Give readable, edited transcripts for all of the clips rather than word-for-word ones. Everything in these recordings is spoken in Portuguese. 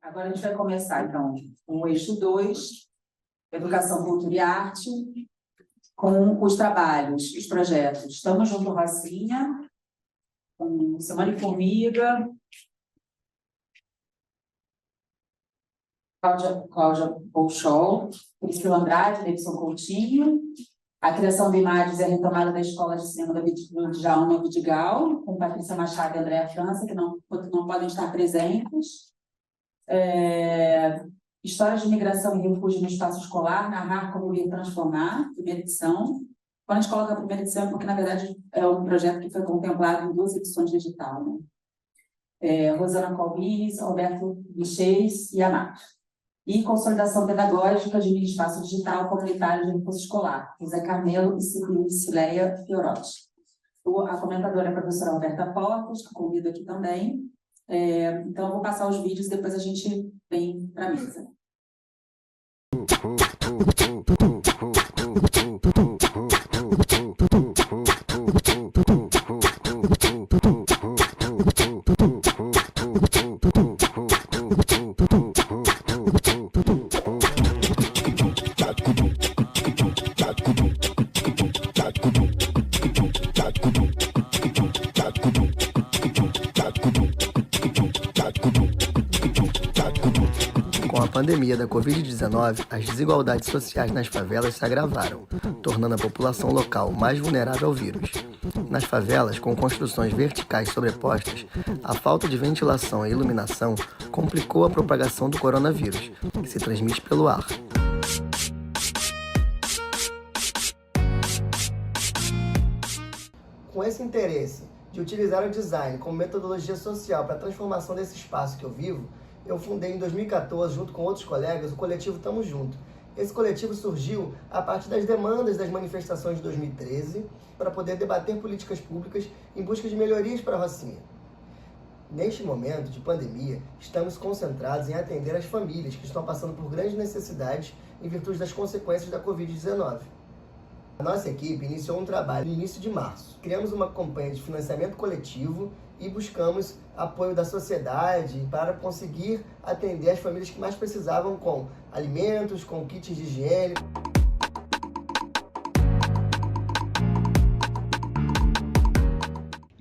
Agora a gente vai começar, então, com o eixo 2, Educação, Cultura e Arte, com os trabalhos, os projetos. Estamos junto Rocinha, com Semana e Formiga, Cláudia Bolchol, Priscila Andrade, Davidson Coutinho. A criação de imagens e a retomada da Escola de Cinema do Djalma Vidigal, com Patrícia Machado e Andréa França, que não podem estar presentes. Histórias de migração e refúgio no espaço escolar, narrar como vir transformar, primeira edição. Quando a gente coloca a primeira edição, é porque, na verdade, é um projeto que foi contemplado em 2 edições digital, né? Rosana Colbis, Alberto Bichês e Amato. E consolidação pedagógica de mini espaço digital comunitário de reforço escolar, José Carmelo e Cileia Fiorotti. A comentadora é a professora Alberta Portas, que convido aqui também. Então, eu vou passar os vídeos e depois a gente vem para a mesa. Com a pandemia da Covid-19, as desigualdades sociais nas favelas se agravaram, tornando a população local mais vulnerável ao vírus. Nas favelas, com construções verticais sobrepostas, a falta de ventilação e iluminação complicou a propagação do coronavírus, que se transmite pelo ar. Com esse interesse de utilizar o design como metodologia social para a transformação desse espaço que eu vivo, eu fundei em 2014, junto com outros colegas, o coletivo Tamo Junto. Esse coletivo surgiu a partir das demandas das manifestações de 2013 para poder debater políticas públicas em busca de melhorias para a Rocinha. Neste momento de pandemia, estamos concentrados em atender as famílias que estão passando por grandes necessidades em virtude das consequências da Covid-19. A nossa equipe iniciou um trabalho no início de março. Criamos uma campanha de financiamento coletivo e buscamos apoio da sociedade para conseguir atender as famílias que mais precisavam com alimentos, com kits de higiene.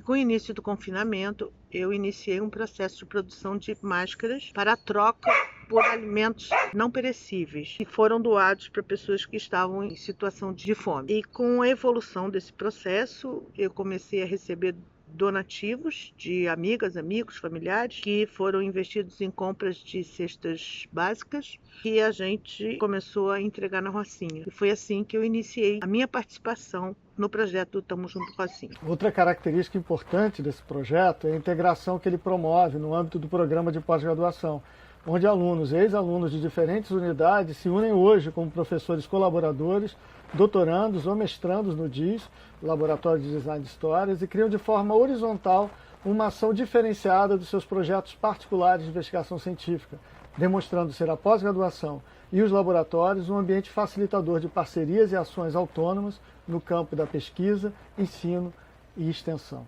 Com o início do confinamento, eu iniciei um processo de produção de máscaras para a troca por alimentos não perecíveis que foram doados para pessoas que estavam em situação de fome. E com a evolução desse processo, eu comecei a receber donativos de amigas, amigos, familiares que foram investidos em compras de cestas básicas e a gente começou a entregar na Rocinha. E foi assim que eu iniciei a minha participação no projeto Tamo Junto Rocinha. Outra característica importante desse projeto é a integração que ele promove no âmbito do programa de pós-graduação, onde alunos e ex-alunos de diferentes unidades se unem hoje como professores colaboradores, doutorandos ou mestrandos no DIS, Laboratório de Design de Histórias, e criam de forma horizontal uma ação diferenciada dos seus projetos particulares de investigação científica, demonstrando ser a pós-graduação e os laboratórios um ambiente facilitador de parcerias e ações autônomas no campo da pesquisa, ensino e extensão.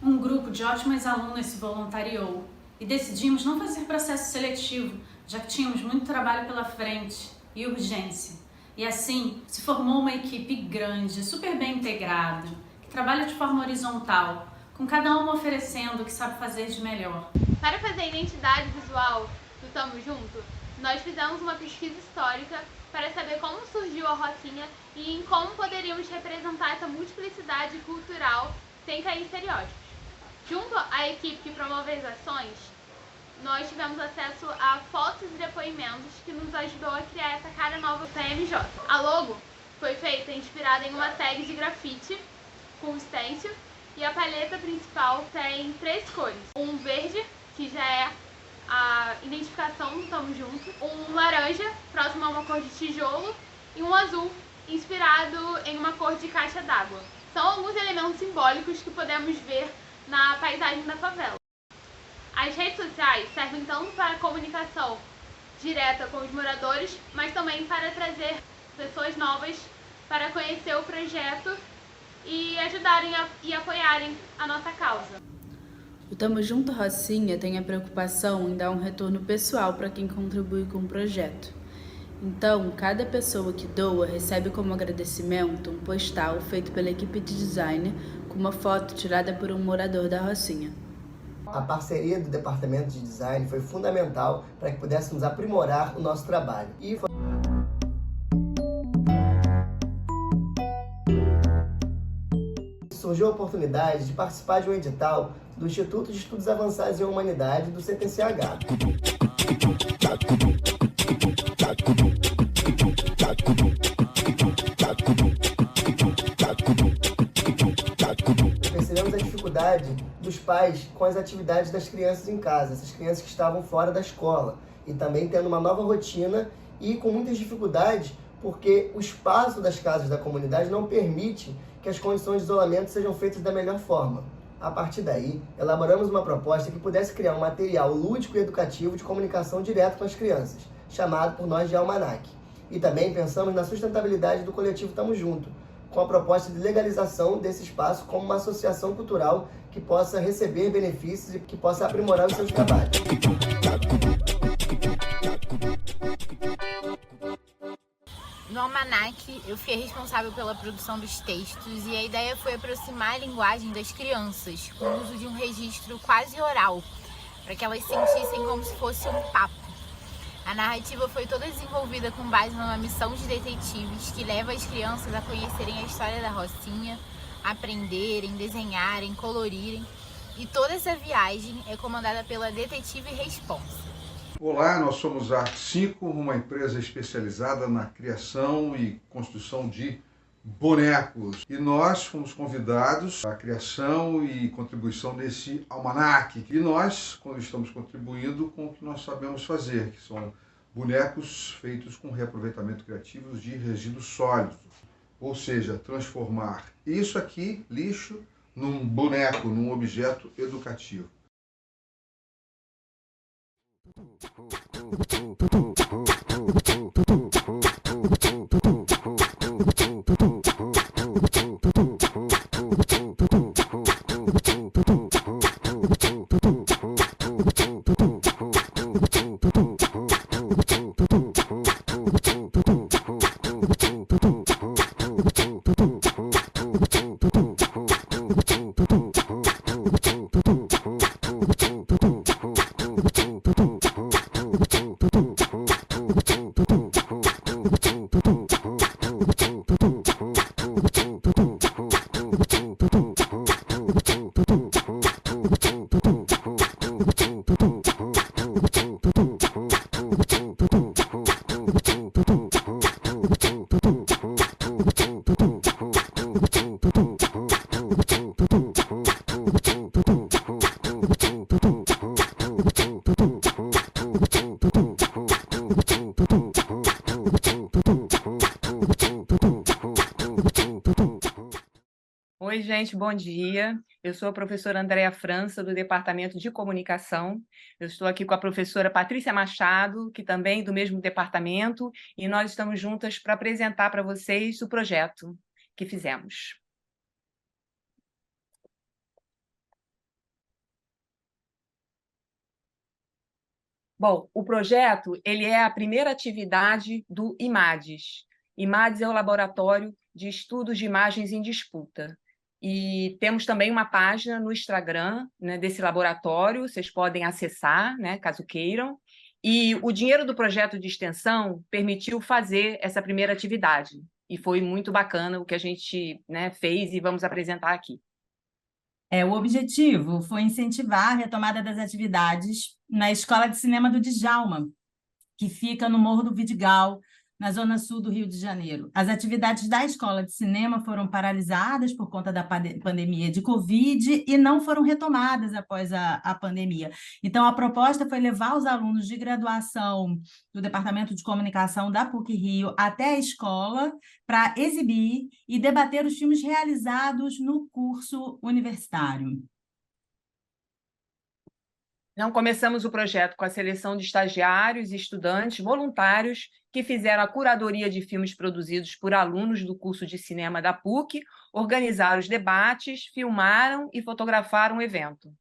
Um grupo de ótimas alunas se voluntariou e decidimos não fazer processo seletivo, já que tínhamos muito trabalho pela frente e urgência. E assim, se formou uma equipe grande, super bem integrada, que trabalha de forma horizontal, com cada uma oferecendo o que sabe fazer de melhor. Para fazer a identidade visual do Tamo Junto, nós fizemos uma pesquisa histórica para saber como surgiu a Rocinha e em como poderíamos representar essa multiplicidade cultural sem cair em estereótipos. Junto à equipe que promove as ações, nós tivemos acesso a fotos e depoimentos que nos ajudou a criar essa cara nova do PMJ. A logo foi feita inspirada em uma tag de grafite com stencil e a paleta principal tem 3 cores. Um verde, que já é a identificação do Tamo Junto, um laranja, próximo a uma cor de tijolo, e um azul, inspirado em uma cor de caixa d'água. São alguns elementos simbólicos que podemos ver na paisagem da favela. As redes sociais servem tanto para comunicação direta com os moradores, mas também para trazer pessoas novas para conhecer o projeto e ajudarem e apoiarem a nossa causa. O Tamo Junto Rocinha tem a preocupação em dar um retorno pessoal para quem contribui com o projeto. Então, cada pessoa que doa recebe como agradecimento um postal feito pela equipe de design com uma foto tirada por um morador da Rocinha. A parceria do departamento de design foi fundamental para que pudéssemos aprimorar o nosso trabalho. Surgiu a oportunidade de participar de um edital do Instituto de Estudos Avançados em Humanidade do CTCH. Percebemos a dificuldade dos pais com as atividades das crianças em casa, essas crianças que estavam fora da escola, e também tendo uma nova rotina e com muitas dificuldades, porque o espaço das casas da comunidade não permite que as condições de isolamento sejam feitas da melhor forma. A partir daí, elaboramos uma proposta que pudesse criar um material lúdico e educativo de comunicação direta com as crianças, chamado por nós de Almanac. E também pensamos na sustentabilidade do coletivo Tamo Junto, com a proposta de legalização desse espaço como uma associação cultural que possa receber benefícios e que possa aprimorar os seus trabalhos. No Almanac, eu fiquei responsável pela produção dos textos e a ideia foi aproximar a linguagem das crianças, com o uso de um registro quase oral, para que elas sentissem como se fosse um papo. A narrativa foi toda desenvolvida com base numa missão de detetives que leva as crianças a conhecerem a história da Rocinha, aprenderem, desenharem, colorirem, e toda essa viagem é comandada pela Detetive Responsa. Olá, nós somos a Art5, uma empresa especializada na criação e construção de bonecos. E nós fomos convidados à criação e contribuição desse almanac. E nós, quando estamos contribuindo com o que nós sabemos fazer, que são bonecos feitos com reaproveitamento criativo de resíduos sólidos. Ou seja, transformar isso aqui, lixo, num boneco, num objeto educativo. Oi, gente, bom dia. Eu sou a professora Andréa França, do Departamento de Comunicação. Eu estou aqui com a professora Patrícia Machado, que também é do mesmo departamento, e nós estamos juntas para apresentar para vocês o projeto que fizemos. Bom, o projeto ele é a primeira atividade do IMADES. IMADES é o Laboratório de Estudos de Imagens em Disputa. E temos também uma página no Instagram, né, desse laboratório, vocês podem acessar, né, caso queiram. E o dinheiro do projeto de extensão permitiu fazer essa primeira atividade. E foi muito bacana o que a gente, né, fez e vamos apresentar aqui. O objetivo foi incentivar a retomada das atividades na Escola de Cinema do Djalma, que fica no Morro do Vidigal, na zona sul do Rio de Janeiro. As atividades da Escola de Cinema foram paralisadas por conta da pandemia de Covid e não foram retomadas após a pandemia. Então, a proposta foi levar os alunos de graduação do Departamento de Comunicação da PUC-Rio até a escola para exibir e debater os filmes realizados no curso universitário. Então, começamos o projeto com a seleção de estagiários e estudantes voluntários que fizeram a curadoria de filmes produzidos por alunos do curso de cinema da PUC, organizaram os debates, filmaram e fotografaram o evento.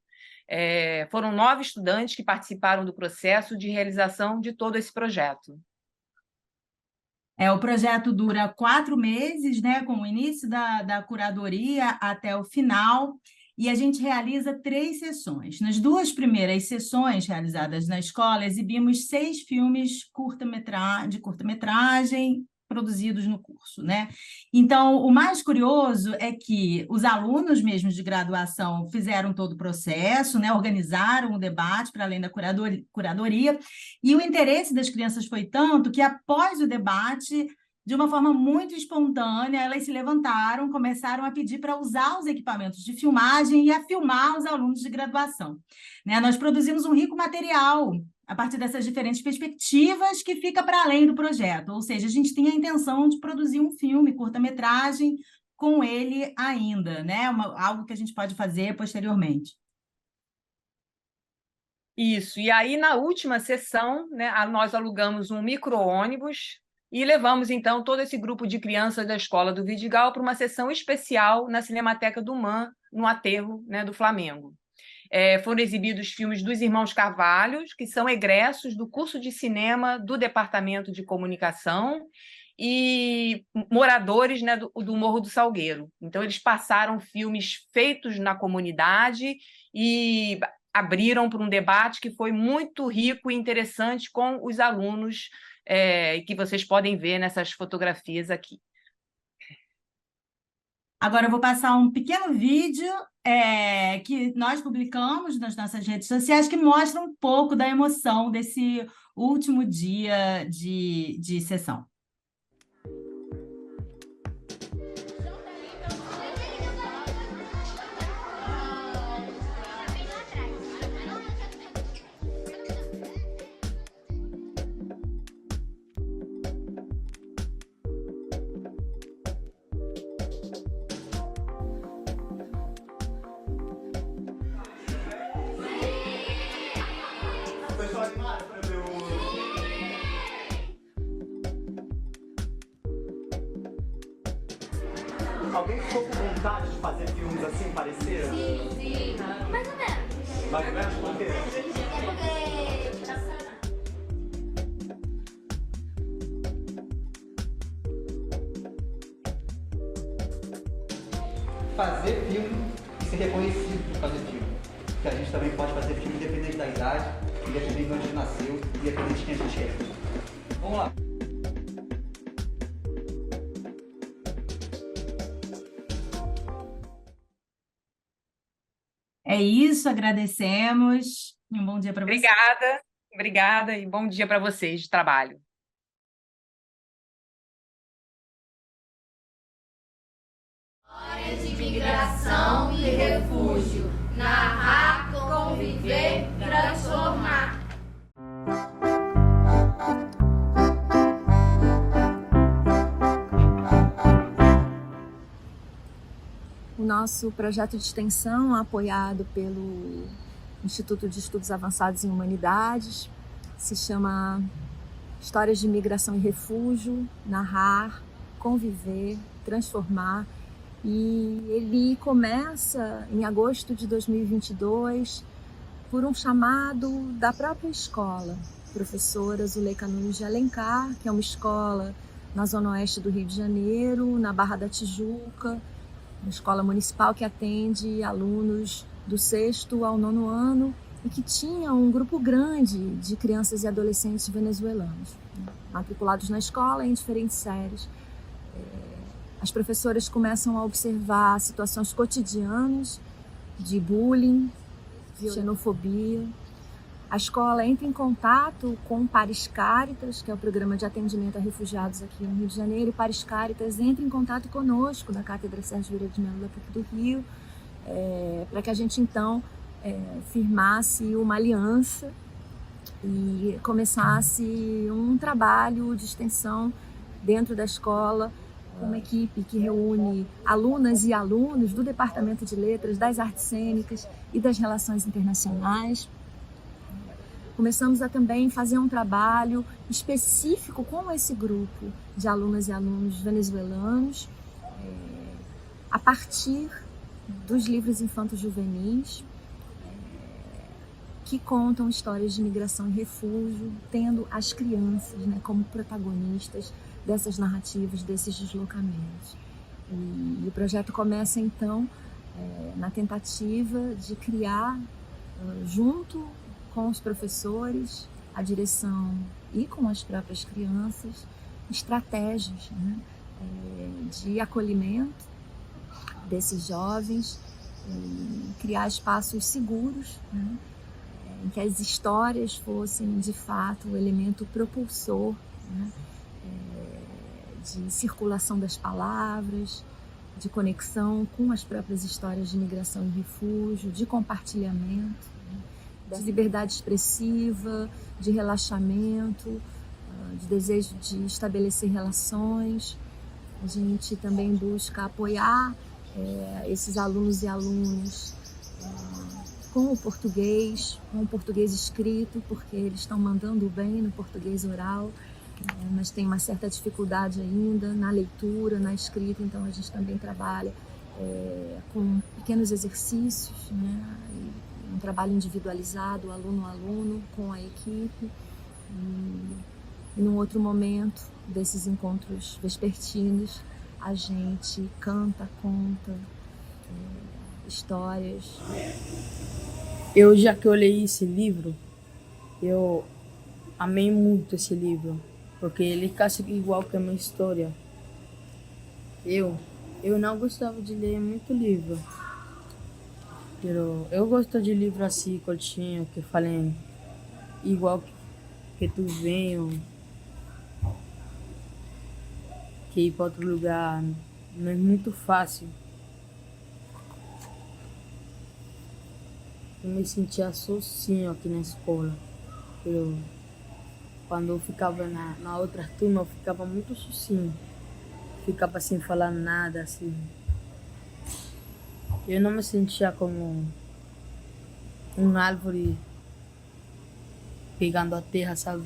Foram 9 estudantes que participaram do processo de realização de todo esse projeto. O projeto dura 4 meses, né, com o início da curadoria até o final, e a gente realiza 3 sessões. Nas 2 primeiras sessões realizadas na escola, exibimos 6 filmes de curta-metragem produzidos no curso, né? Então, o mais curioso é que os alunos mesmos de graduação fizeram todo o processo, né? Organizaram o debate para além da curadoria, e o interesse das crianças foi tanto que, após o debate, de uma forma muito espontânea, elas se levantaram, começaram a pedir para usar os equipamentos de filmagem e a filmar os alunos de graduação, né? Nós produzimos um rico material a partir dessas diferentes perspectivas que fica para além do projeto, ou seja, a gente tem a intenção de produzir um filme, curta-metragem, com ele ainda, né? Algo que a gente pode fazer posteriormente. Isso, e aí na última sessão, né, nós alugamos um micro-ônibus e levamos, então, todo esse grupo de crianças da Escola do Vidigal para uma sessão especial na Cinemateca do MAN, no aterro, né, do Flamengo. Foram exibidos filmes dos irmãos Carvalho, que são egressos do curso de cinema do Departamento de Comunicação e moradores, né, do Morro do Salgueiro. Então, eles passaram filmes feitos na comunidade e abriram para um debate que foi muito rico e interessante com os alunos, que vocês podem ver nessas fotografias aqui. Agora eu vou passar um pequeno vídeo que nós publicamos nas nossas redes sociais que mostra um pouco da emoção desse último dia de sessão. Alguém ficou com vontade de fazer filmes assim, parecidos? Sim. Mais ou menos. Mais ou menos? Por quê? Fazer filme e ser reconhecido por fazer filme. Que a gente também pode fazer filme independente da idade, independente de onde a gente nasceu, independente de quem a gente é. Vamos lá. É isso, agradecemos. Um bom dia para vocês. Obrigada e bom dia para vocês de trabalho. História de migração e refúgio. Narrar, conviver, transformar. O nosso projeto de extensão, apoiado pelo Instituto de Estudos Avançados em Humanidades, se chama Histórias de Migração e Refúgio, Narrar, Conviver, Transformar. E ele começa em agosto de 2022 por um chamado da própria escola, professora Zuleika Nunes de Alencar, que é uma escola na zona oeste do Rio de Janeiro, na Barra da Tijuca, uma escola municipal que atende alunos do 6º ao 9º ano e que tinha um grupo grande de crianças e adolescentes venezuelanos, matriculados na escola em diferentes séries. As professoras começam a observar situações cotidianas de bullying, de xenofobia. A escola entra em contato com o Pares Caritas, que é o programa de atendimento a refugiados aqui no Rio de Janeiro. O Pares Caritas entra em contato conosco, da Cátedra Sérgio Vieira de Mello da PUC do Rio, para que a gente, então, firmasse uma aliança e começasse um trabalho de extensão dentro da escola, uma equipe que reúne alunas e alunos do Departamento de Letras, das Artes Cênicas e das Relações Internacionais. Começamos a também fazer um trabalho específico com esse grupo de alunas e alunos venezuelanos, a partir dos livros infantos juvenis, que contam histórias de migração e refúgio, tendo as crianças, né, como protagonistas dessas narrativas, desses deslocamentos. E o projeto começa, então, na tentativa de criar, junto com os professores, a direção e com as próprias crianças, estratégias, né, de acolhimento desses jovens, criar espaços seguros, né, em que as histórias fossem, de fato, o elemento propulsor, né, de circulação das palavras, de conexão com as próprias histórias de migração e refúgio, de compartilhamento, né, de liberdade expressiva, de relaxamento, de desejo de estabelecer relações. A gente também busca apoiar esses alunos e alunas com o português escrito, porque eles estão mandando bem no português oral, mas tem uma certa dificuldade ainda na leitura, na escrita, então a gente também trabalha com pequenos exercícios, né? Um trabalho individualizado, aluno a aluno, com a equipe. E num outro momento desses encontros vespertinos, a gente canta, conta histórias. Já que eu li esse livro, eu amei muito esse livro, porque ele é quase igual que a minha história. Eu não gostava de ler muito livro, eu gosto de livro assim, curtinho, que falem igual que tu venho, que ir para outro lugar, não é muito fácil. Eu me sentia sozinho aqui na escola. Quando eu ficava na outra turma, eu ficava muito sozinho. Ficava sem falar nada, assim. Eu não me sentia como uma árvore pegando a terra, sabe?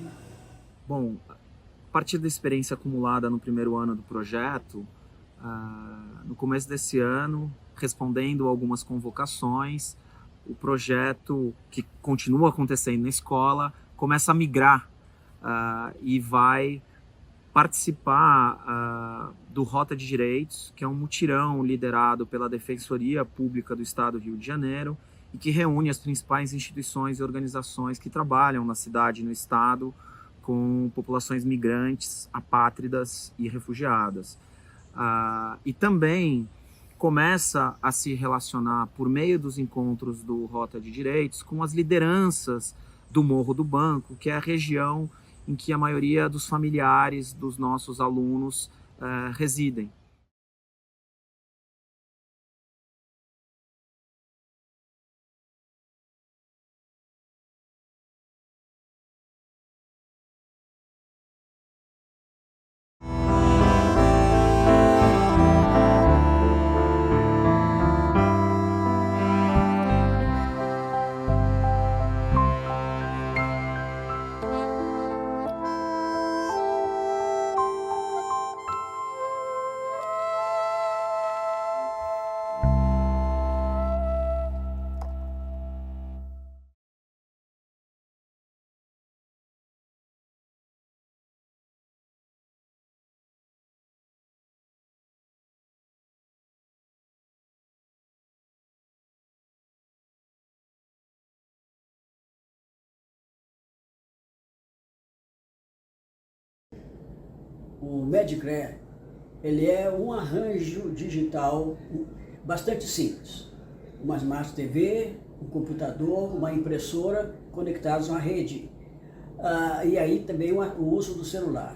Bom, a partir da experiência acumulada no primeiro ano do projeto, no começo desse ano, respondendo algumas convocações, o projeto, que continua acontecendo na escola, começa a migrar e vai participar do Rota de Direitos, que é um mutirão liderado pela Defensoria Pública do Estado do Rio de Janeiro e que reúne as principais instituições e organizações que trabalham na cidade e no estado com populações migrantes, apátridas e refugiadas. E também começa a se relacionar, por meio dos encontros do Rota de Direitos, com as lideranças do Morro do Banco, que é a região em que a maioria dos familiares dos nossos alunos residem. O Medicare, ele é um arranjo digital bastante simples. Uma Smart TV, um computador, uma impressora conectados à rede. E aí também o uso do celular.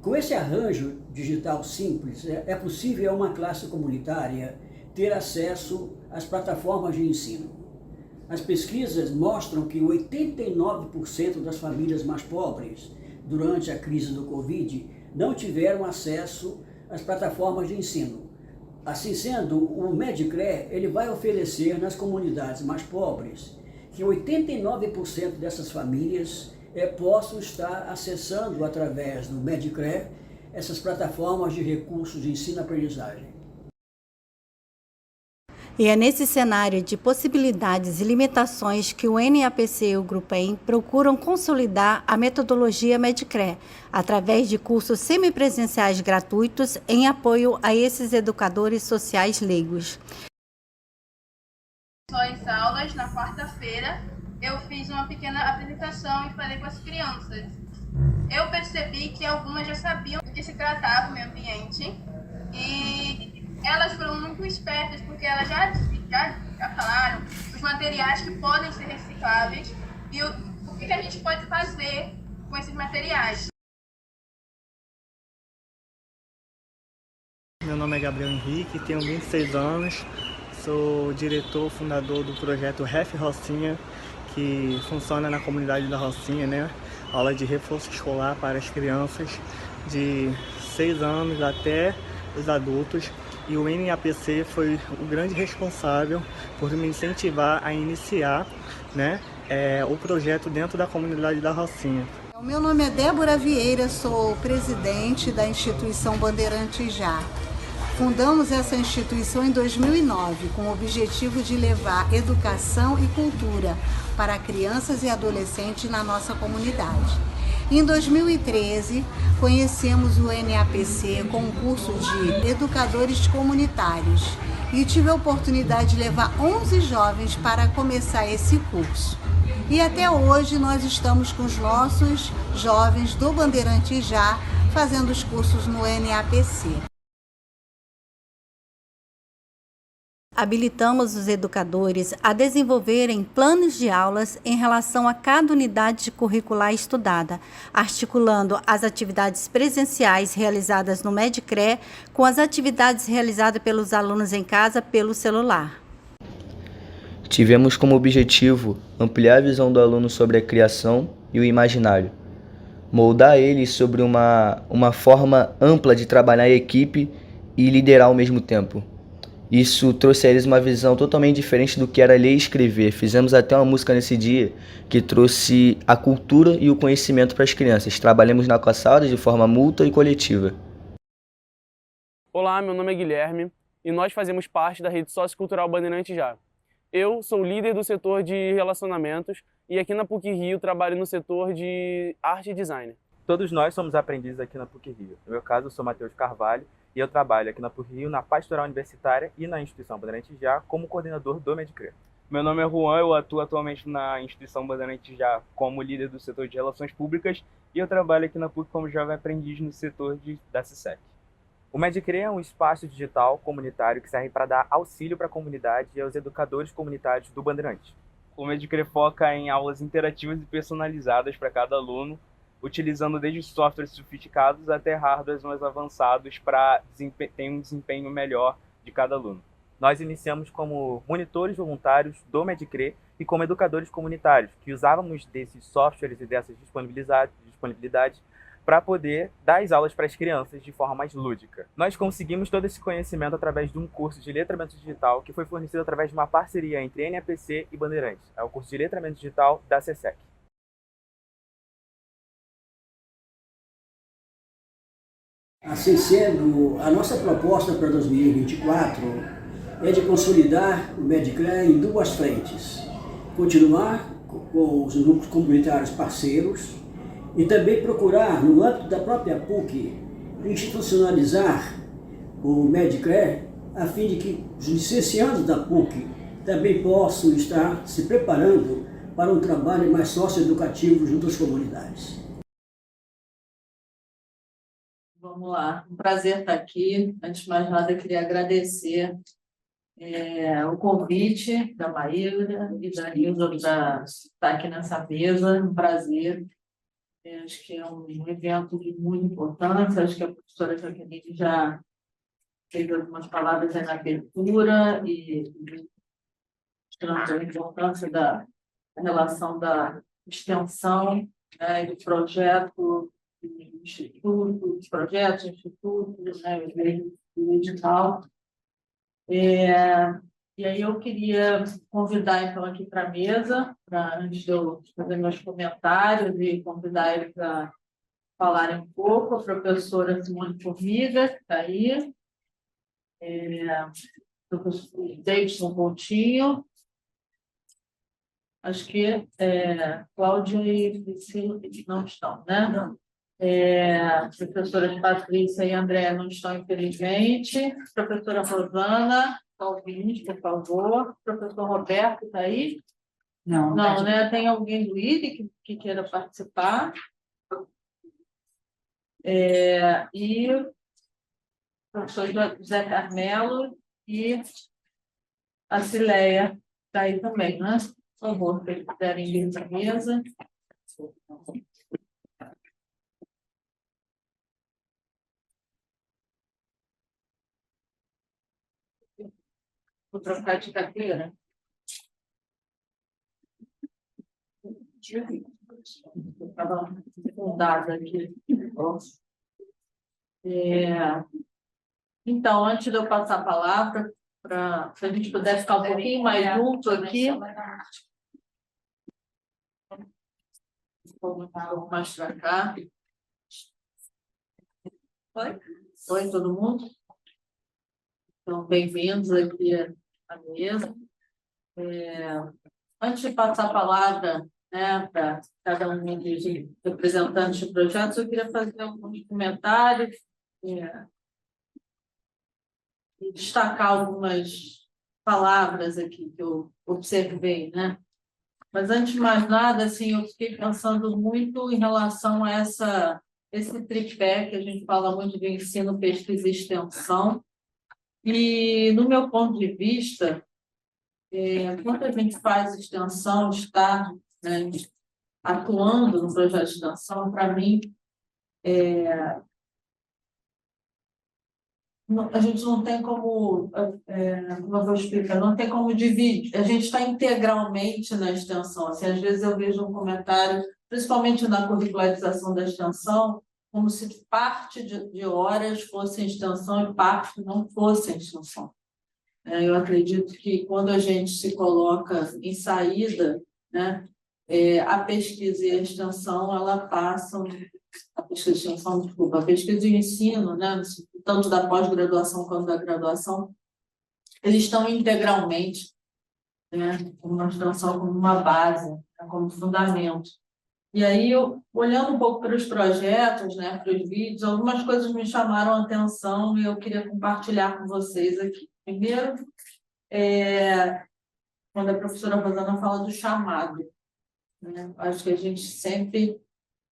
Com esse arranjo digital simples, é possível a uma classe comunitária ter acesso às plataformas de ensino. As pesquisas mostram que 89% das famílias mais pobres, durante a crise do Covid, não tiveram acesso às plataformas de ensino. Assim sendo, o Medicare ele vai oferecer nas comunidades mais pobres que 89% dessas famílias possam estar acessando através do Medicare essas plataformas de recursos de ensino-aprendizagem. E é nesse cenário de possibilidades e limitações que o NAPC e o Grupem procuram consolidar a metodologia Medcre, através de cursos semipresenciais gratuitos em apoio a esses educadores sociais leigos. As aulas, na quarta-feira, eu fiz uma pequena apresentação e falei com as crianças. Eu percebi que algumas já sabiam do que se tratava o meio ambiente e elas foram muito espertas porque elas já falaram os materiais que podem ser recicláveis e o que a gente pode fazer com esses materiais. Meu nome é Gabriel Henrique, tenho 26 anos, sou diretor fundador do projeto Ref Rocinha, que funciona na comunidade da Rocinha, né? Aula de reforço escolar para as crianças de 6 anos até os adultos. E o NAPC foi o grande responsável por me incentivar a iniciar, né, o projeto dentro da comunidade da Rocinha. O meu nome é Débora Vieira, sou presidente da instituição Bandeirantes Já. Fundamos essa instituição em 2009 com o objetivo de levar educação e cultura para crianças e adolescentes na nossa comunidade. Em 2013, conhecemos o NAPC com um curso de educadores comunitários e tive a oportunidade de levar 11 jovens para começar esse curso. E até hoje nós estamos com os nossos jovens do Bandeirantes Já fazendo os cursos no NAPC. Habilitamos os educadores a desenvolverem planos de aulas em relação a cada unidade curricular estudada, articulando as atividades presenciais realizadas no Medcre com as atividades realizadas pelos alunos em casa pelo celular. Tivemos como objetivo ampliar a visão do aluno sobre a criação e o imaginário, moldar ele sobre uma forma ampla de trabalhar em equipe e liderar ao mesmo tempo. Isso trouxe a eles uma visão totalmente diferente do que era ler e escrever. Fizemos até uma música nesse dia que trouxe a cultura e o conhecimento para as crianças. Trabalhamos na COSALDA de forma mútua e coletiva. Olá, meu nome é Guilherme e nós fazemos parte da rede sociocultural Bandeirantes Já. Eu sou líder do setor de relacionamentos e aqui na PUC-Rio trabalho no setor de arte e design. Todos nós somos aprendizes aqui na PUC-Rio. No meu caso, eu sou Matheus Carvalho e eu trabalho aqui na PUC-Rio, na Pastoral Universitária e na instituição Bandeirantes Já como coordenador do Medcre. Meu nome é Juan, eu atuo atualmente na instituição Bandeirantes Já como líder do setor de relações públicas e eu trabalho aqui na PUC como jovem aprendiz no setor da CISEC. O Medcre é um espaço digital comunitário que serve para dar auxílio para a comunidade e aos educadores comunitários do Bandeirantes. O Medcre foca em aulas interativas e personalizadas para cada aluno, utilizando desde softwares sofisticados até hardwares mais avançados para ter um desempenho melhor de cada aluno. Nós iniciamos como monitores voluntários do Medcre e como educadores comunitários, que usávamos desses softwares e dessas disponibilidades para poder dar as aulas para as crianças de forma mais lúdica. Nós conseguimos todo esse conhecimento através de um curso de letramento digital que foi fornecido através de uma parceria entre NAPC e Bandeirantes. É o curso de letramento digital da CISEC. Assim sendo, a nossa proposta para 2024 é de consolidar o Medcre em duas frentes. Continuar com os grupos comunitários parceiros e também procurar, no âmbito da própria PUC, institucionalizar o Medcre a fim de que os licenciados da PUC também possam estar se preparando para um trabalho mais socioeducativo junto às comunidades. Vamos lá, um prazer estar aqui. Antes de mais nada, eu queria agradecer o convite da Maíra e da Nilza para estar aqui nessa mesa, um prazer. Acho que é um evento de muita importância, acho que a professora Jaqueline já fez algumas palavras aí na abertura e mostrando a importância da relação da extensão, né, do projeto, institutos, projetos, institutos, né, o edital. E aí eu queria convidar, então, aqui para a mesa, antes de eu fazer meus comentários e convidar eles a falarem um pouco, a professora Simone Formiga, que está aí, professor Davidson Coutinho, acho que Cláudia e Priscila não estão, né? Não. Professoras Patrícia e André não estão, infelizmente. Professora Rosana Calvini, por favor. Professor Roberto está aí? Não, né? Tem alguém do IDE que queira participar? E o professor José Carmelo e a Cileia está aí também, né? Por favor, se eles puderem vir para a mesa. Vou trocar de cadeira. Estava fundada aqui. Então, antes de eu passar a palavra, se a gente puder ficar um pouquinho mais junto aqui. Um pouco mais para cá. Oi, todo mundo? Então, bem-vindos aqui à mesa. Antes de passar a palavra, né, para cada um dos representantes de projetos, eu queria fazer alguns comentários e destacar algumas palavras aqui que eu observei, né? Mas, antes de mais nada, assim, eu fiquei pensando muito em relação a esse tripé que a gente fala muito de ensino, pesquisa e extensão. E, no meu ponto de vista, quando a gente faz extensão, está, né, atuando no projeto de extensão, para mim, a gente não tem como, como eu vou explicar, não tem como dividir, a gente está integralmente na extensão. Assim, às vezes eu vejo um comentário, principalmente na curricularização da extensão, como se parte de horas fosse extensão e parte não fosse extensão. Eu acredito que quando a gente se coloca em saída, né, a pesquisa e a extensão, ela passam, a pesquisa e extensão, desculpa, a pesquisa e o ensino, né, tanto da pós-graduação quanto da graduação, eles estão integralmente, né, uma extensão como uma base, né, como fundamento. E aí, olhando um pouco para os projetos, né, para os vídeos, algumas coisas me chamaram a atenção e eu queria compartilhar com vocês aqui. Primeiro, quando a professora Rosana fala do chamado, né? Acho que a gente sempre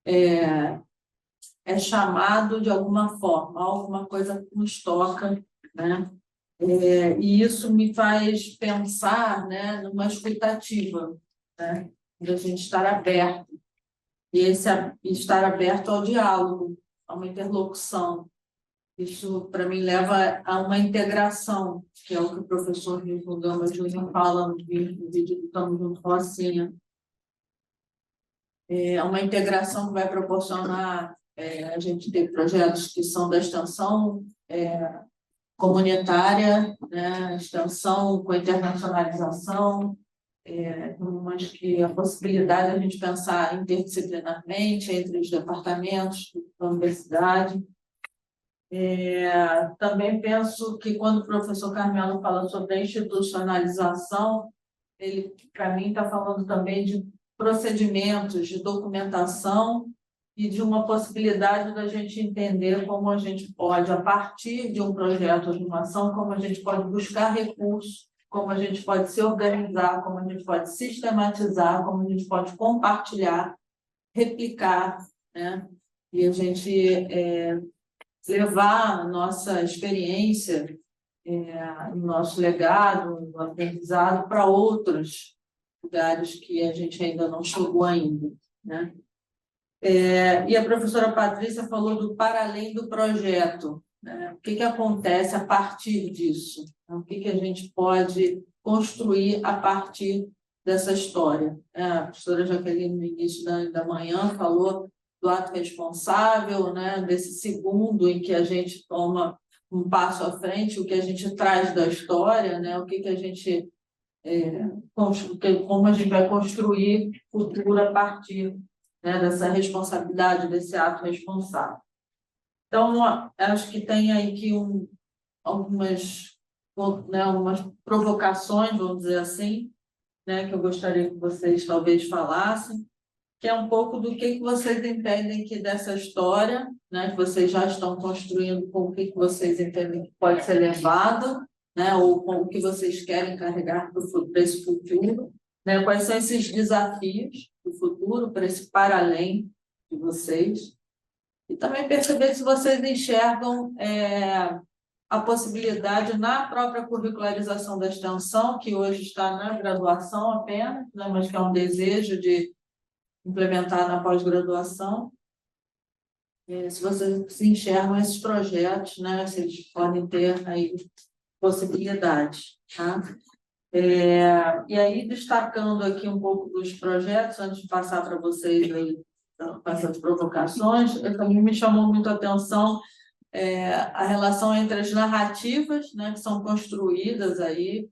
é chamado de alguma forma, alguma coisa nos toca, né? E isso me faz pensar, né, numa escutativa, né, de a gente estar aberto, e estar aberto ao diálogo, a uma interlocução. Isso, para mim, leva a uma integração, que é o que o professor Nilson Gama Júnior fala no vídeo do Tamo Junto Rocinha. Uma integração que vai proporcionar a gente ter projetos que são da extensão comunitária, né, extensão com internacionalização, mas que a possibilidade de a gente pensar interdisciplinarmente entre os departamentos da universidade. Também penso que quando o professor Carmelo fala sobre a institucionalização, ele, para mim, está falando também de procedimentos, de documentação e de uma possibilidade da gente entender como a gente pode, a partir de um projeto de uma ação, como a gente pode buscar recursos, como a gente pode se organizar, como a gente pode sistematizar, como a gente pode compartilhar, replicar, né? E a gente levar a nossa experiência, o nosso legado, o aprendizado para outros lugares que a gente ainda não chegou ainda, né? E a professora Patrícia falou do para além do projeto, né? O que acontece a partir disso? O que a gente pode construir a partir dessa história? A professora Jaqueline, no início da manhã, falou do ato responsável, né? Desse segundo em que a gente toma um passo à frente, o que a gente traz da história, né? O que a gente como a gente vai construir futuro a partir, né, dessa responsabilidade, desse ato responsável. Então, acho que tem aí que algumas né, umas provocações, vamos dizer assim, né, que eu gostaria que vocês talvez falassem, que é um pouco do que vocês entendem que dessa história, né, que vocês já estão construindo, com o que vocês entendem que pode ser levado, né, ou com o que vocês querem carregar para esse futuro, né, quais são esses desafios do futuro, para esse para além de vocês, e também perceber se vocês enxergam a possibilidade na própria curricularização da extensão, que hoje está na graduação apenas, né, mas que é um desejo de implementar na pós-graduação. Se vocês se enxergam esses projetos, né, se eles podem ter aí possibilidades, tá? E aí, destacando aqui um pouco dos projetos, antes de passar para vocês aí, com essas provocações, também me chamou muito a atenção a relação entre as narrativas, né, que são construídas aí,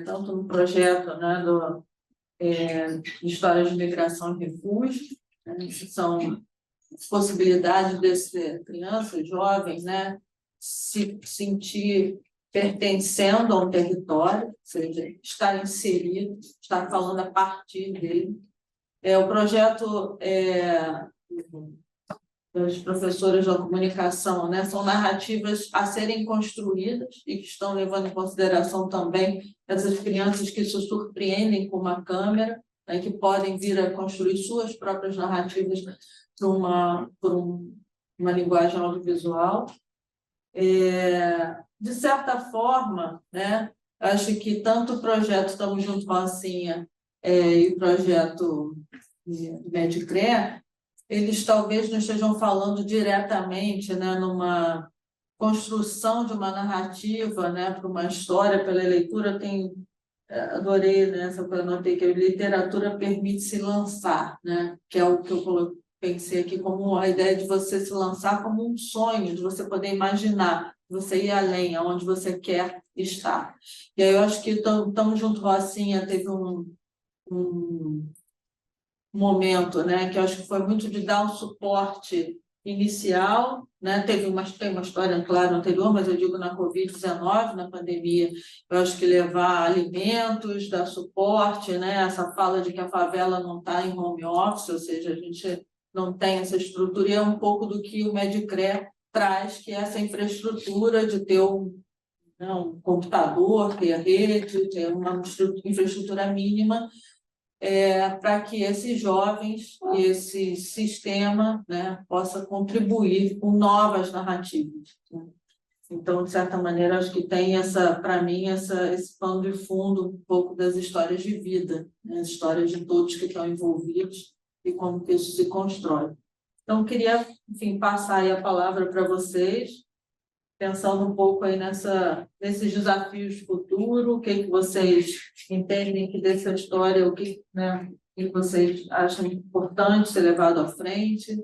tanto no projeto, né, de histórias de migração e refúgio, né, que são possibilidades desse criança, jovem, né, se sentir pertencendo a um território, ou seja, estar inserido, estar falando a partir dele. O projeto das professoras da comunicação, né, são narrativas a serem construídas e que estão levando em consideração também essas crianças que se surpreendem com uma câmera, né, que podem vir a construir suas próprias narrativas por uma linguagem audiovisual. De certa forma, né, acho que tanto o projeto Estamos Juntos com a Rocinha e o projeto Medicre, eles talvez não estejam falando diretamente, né, numa construção de uma narrativa, né, para uma história, pela leitura. Adorei, né, essa que eu anotei, que a literatura permite se lançar, né, que é o que eu pensei aqui como a ideia de você se lançar como um sonho, de você poder imaginar, você ir além, aonde você quer estar. E aí eu acho que Estamos Junto Rocinha teve um momento, né, que eu acho que foi muito de dar um suporte inicial, né, tem uma história, claro, anterior, mas eu digo na Covid-19, na pandemia, eu acho que levar alimentos, dar suporte, né, essa fala de que a favela não está em home office, ou seja, a gente não tem essa estrutura, e é um pouco do que o Medicre traz, que é essa infraestrutura de ter um computador, ter a rede, ter uma infraestrutura mínima, para que esses jovens, esse sistema, né, possa contribuir com novas narrativas, né? Então, de certa maneira, acho que tem para mim, esse pano de fundo um pouco das histórias de vida, né, as histórias de todos que estão envolvidos e como que isso se constrói. Então, queria, enfim, passar aí a palavra para vocês, pensando um pouco aí nesses desafios futuros, o que vocês entendem que dessa história, o que vocês acham importante ser levado à frente,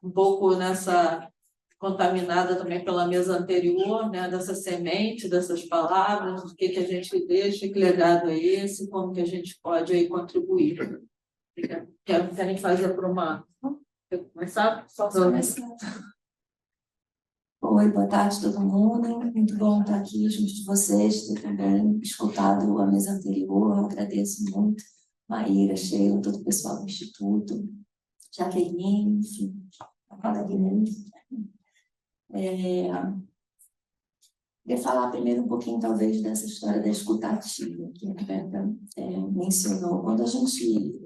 um pouco nessa contaminada também pela mesa anterior, né, dessa semente, dessas palavras, o que a gente deixa, que legado é esse, como que a gente pode aí contribuir. Querem fazer por uma... Quer começar? Só começar. Oi, boa tarde a todo mundo. Muito bom estar aqui junto de vocês, ter também escutado a mesa anterior. Eu agradeço muito, Maíra, Sheila, todo o pessoal do Instituto, Jaqueline, enfim, a coleguinha. Queria falar primeiro um pouquinho, talvez, dessa história da escutativa, que a Rebeca mencionou. Quando a gente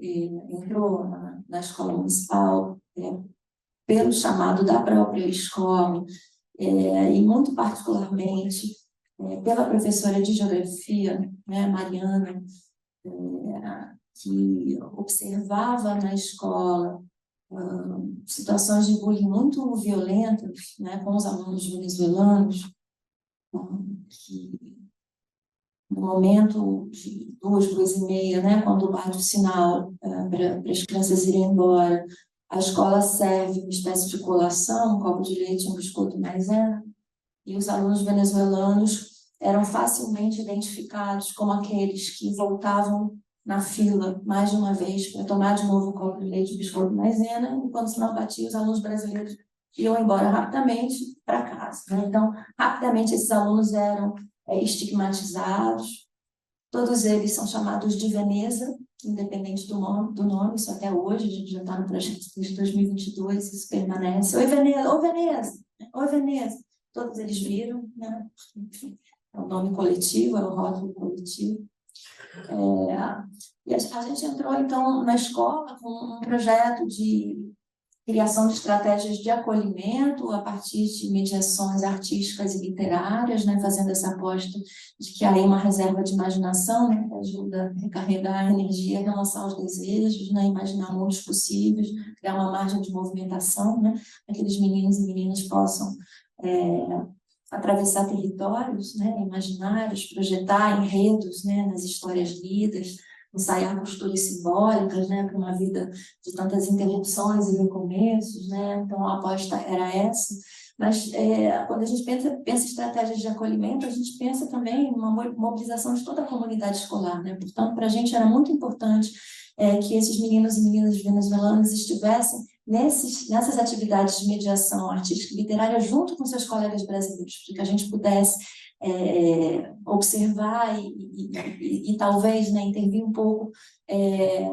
entrou na escola municipal, pelo chamado da própria escola, e muito particularmente pela professora de geografia, né, Mariana, que observava na escola situações de bullying muito violentas, né, com os alunos venezuelanos, que no momento de 2h30, né, quando bate o sinal para as crianças irem embora, a escola serve uma espécie de colação, um copo de leite, um biscoito maisena, e os alunos venezuelanos eram facilmente identificados como aqueles que voltavam na fila mais de uma vez para tomar de novo o copo de leite e biscoito maisena, e quando o sinal batia, os alunos brasileiros iam embora rapidamente para casa, né? Então, rapidamente esses alunos eram estigmatizados. Todos eles são chamados de Veneza, independente do nome, isso até hoje, a gente já está no projeto desde 2022, isso permanece. Oi, Veneza! Oi, Veneza! Oi, Veneza! Todos eles viram, né? Enfim, é o nome coletivo, é o rótulo coletivo. E a gente entrou, então, na escola com um projeto de criação de estratégias de acolhimento a partir de mediações artísticas e literárias, né, fazendo essa aposta de que há aí uma reserva de imaginação, né, que ajuda a recarregar a energia, relançar os desejos, né, imaginar mundos possíveis, criar uma margem de movimentação, né, para que aqueles meninos e meninas possam atravessar territórios, né, imaginários, projetar enredos, né, nas histórias lidas, ensaiar posturas simbólicas, né, para uma vida de tantas interrupções e recomeços, né, então a aposta era essa, mas quando a gente pensa em estratégias de acolhimento, a gente pensa também em uma mobilização de toda a comunidade escolar, né, portanto, para a gente era muito importante que esses meninos e meninas venezuelanos estivessem nessas atividades de mediação artística e literária junto com seus colegas brasileiros, para que a gente pudesse observar e talvez, né, intervir um pouco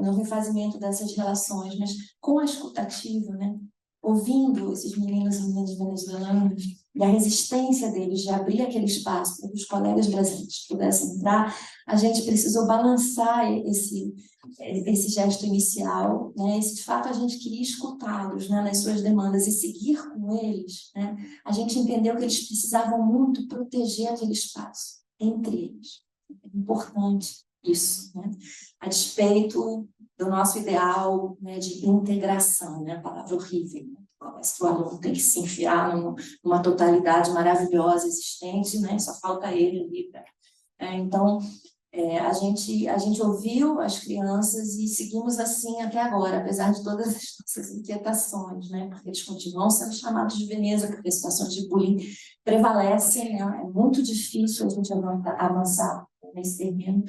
no refazimento dessas relações, mas com a escutativa, né, ouvindo esses meninos e meninas venezuelanos e a resistência deles de abrir aquele espaço para que os colegas brasileiros pudessem entrar, a gente precisou balançar esse gesto inicial, né? Se de fato a gente queria escutá-los, né, nas suas demandas e seguir com eles, né, a gente entendeu que eles precisavam muito proteger aquele espaço entre eles. É importante isso, né? A despeito do nosso ideal, né, de integração, né, a palavra horrível, né? Parece que o aluno tem que se enfiar numa totalidade maravilhosa existente, né? Só falta ele ali. Então, a gente ouviu as crianças e seguimos assim até agora, apesar de todas as nossas inquietações, né? Porque eles continuam sendo chamados de Veneza, porque as situações de bullying prevalecem, né? É muito difícil a gente avançar nesse terreno,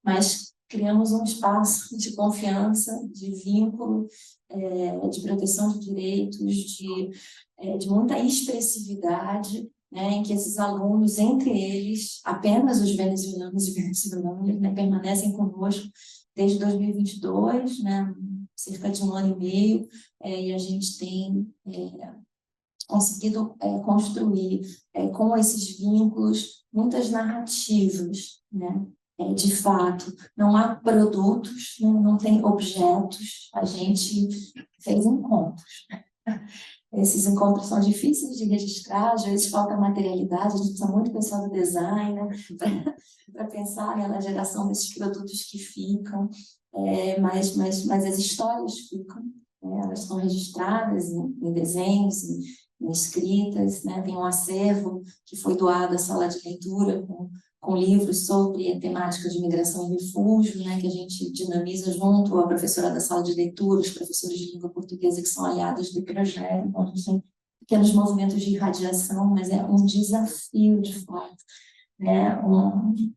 mas criamos um espaço de confiança, de vínculo, de proteção de direitos, de muita expressividade, né, em que esses alunos, entre eles, apenas os venezuelanos e venezuelanas, né, permanecem conosco desde 2022, né, cerca de 1 ano e meio, e a gente tem conseguido construir com esses vínculos muitas narrativas, né, de fato, não há produtos, não tem objetos, a gente fez encontros. Esses encontros são difíceis de registrar, às vezes falta materialidade, a gente precisa muito pensar do design, né, para pensar, né, na geração desses produtos que ficam, mas as histórias ficam, né, elas estão registradas em desenhos, em escritas, né, tem um acervo que foi doado à sala de leitura com livros sobre a temática de migração e refúgio, né, que a gente dinamiza junto à professora da sala de leitura, os professores de língua portuguesa que são aliados do projeto. Então, a gente tem pequenos movimentos de irradiação, mas é um desafio, de fato, né,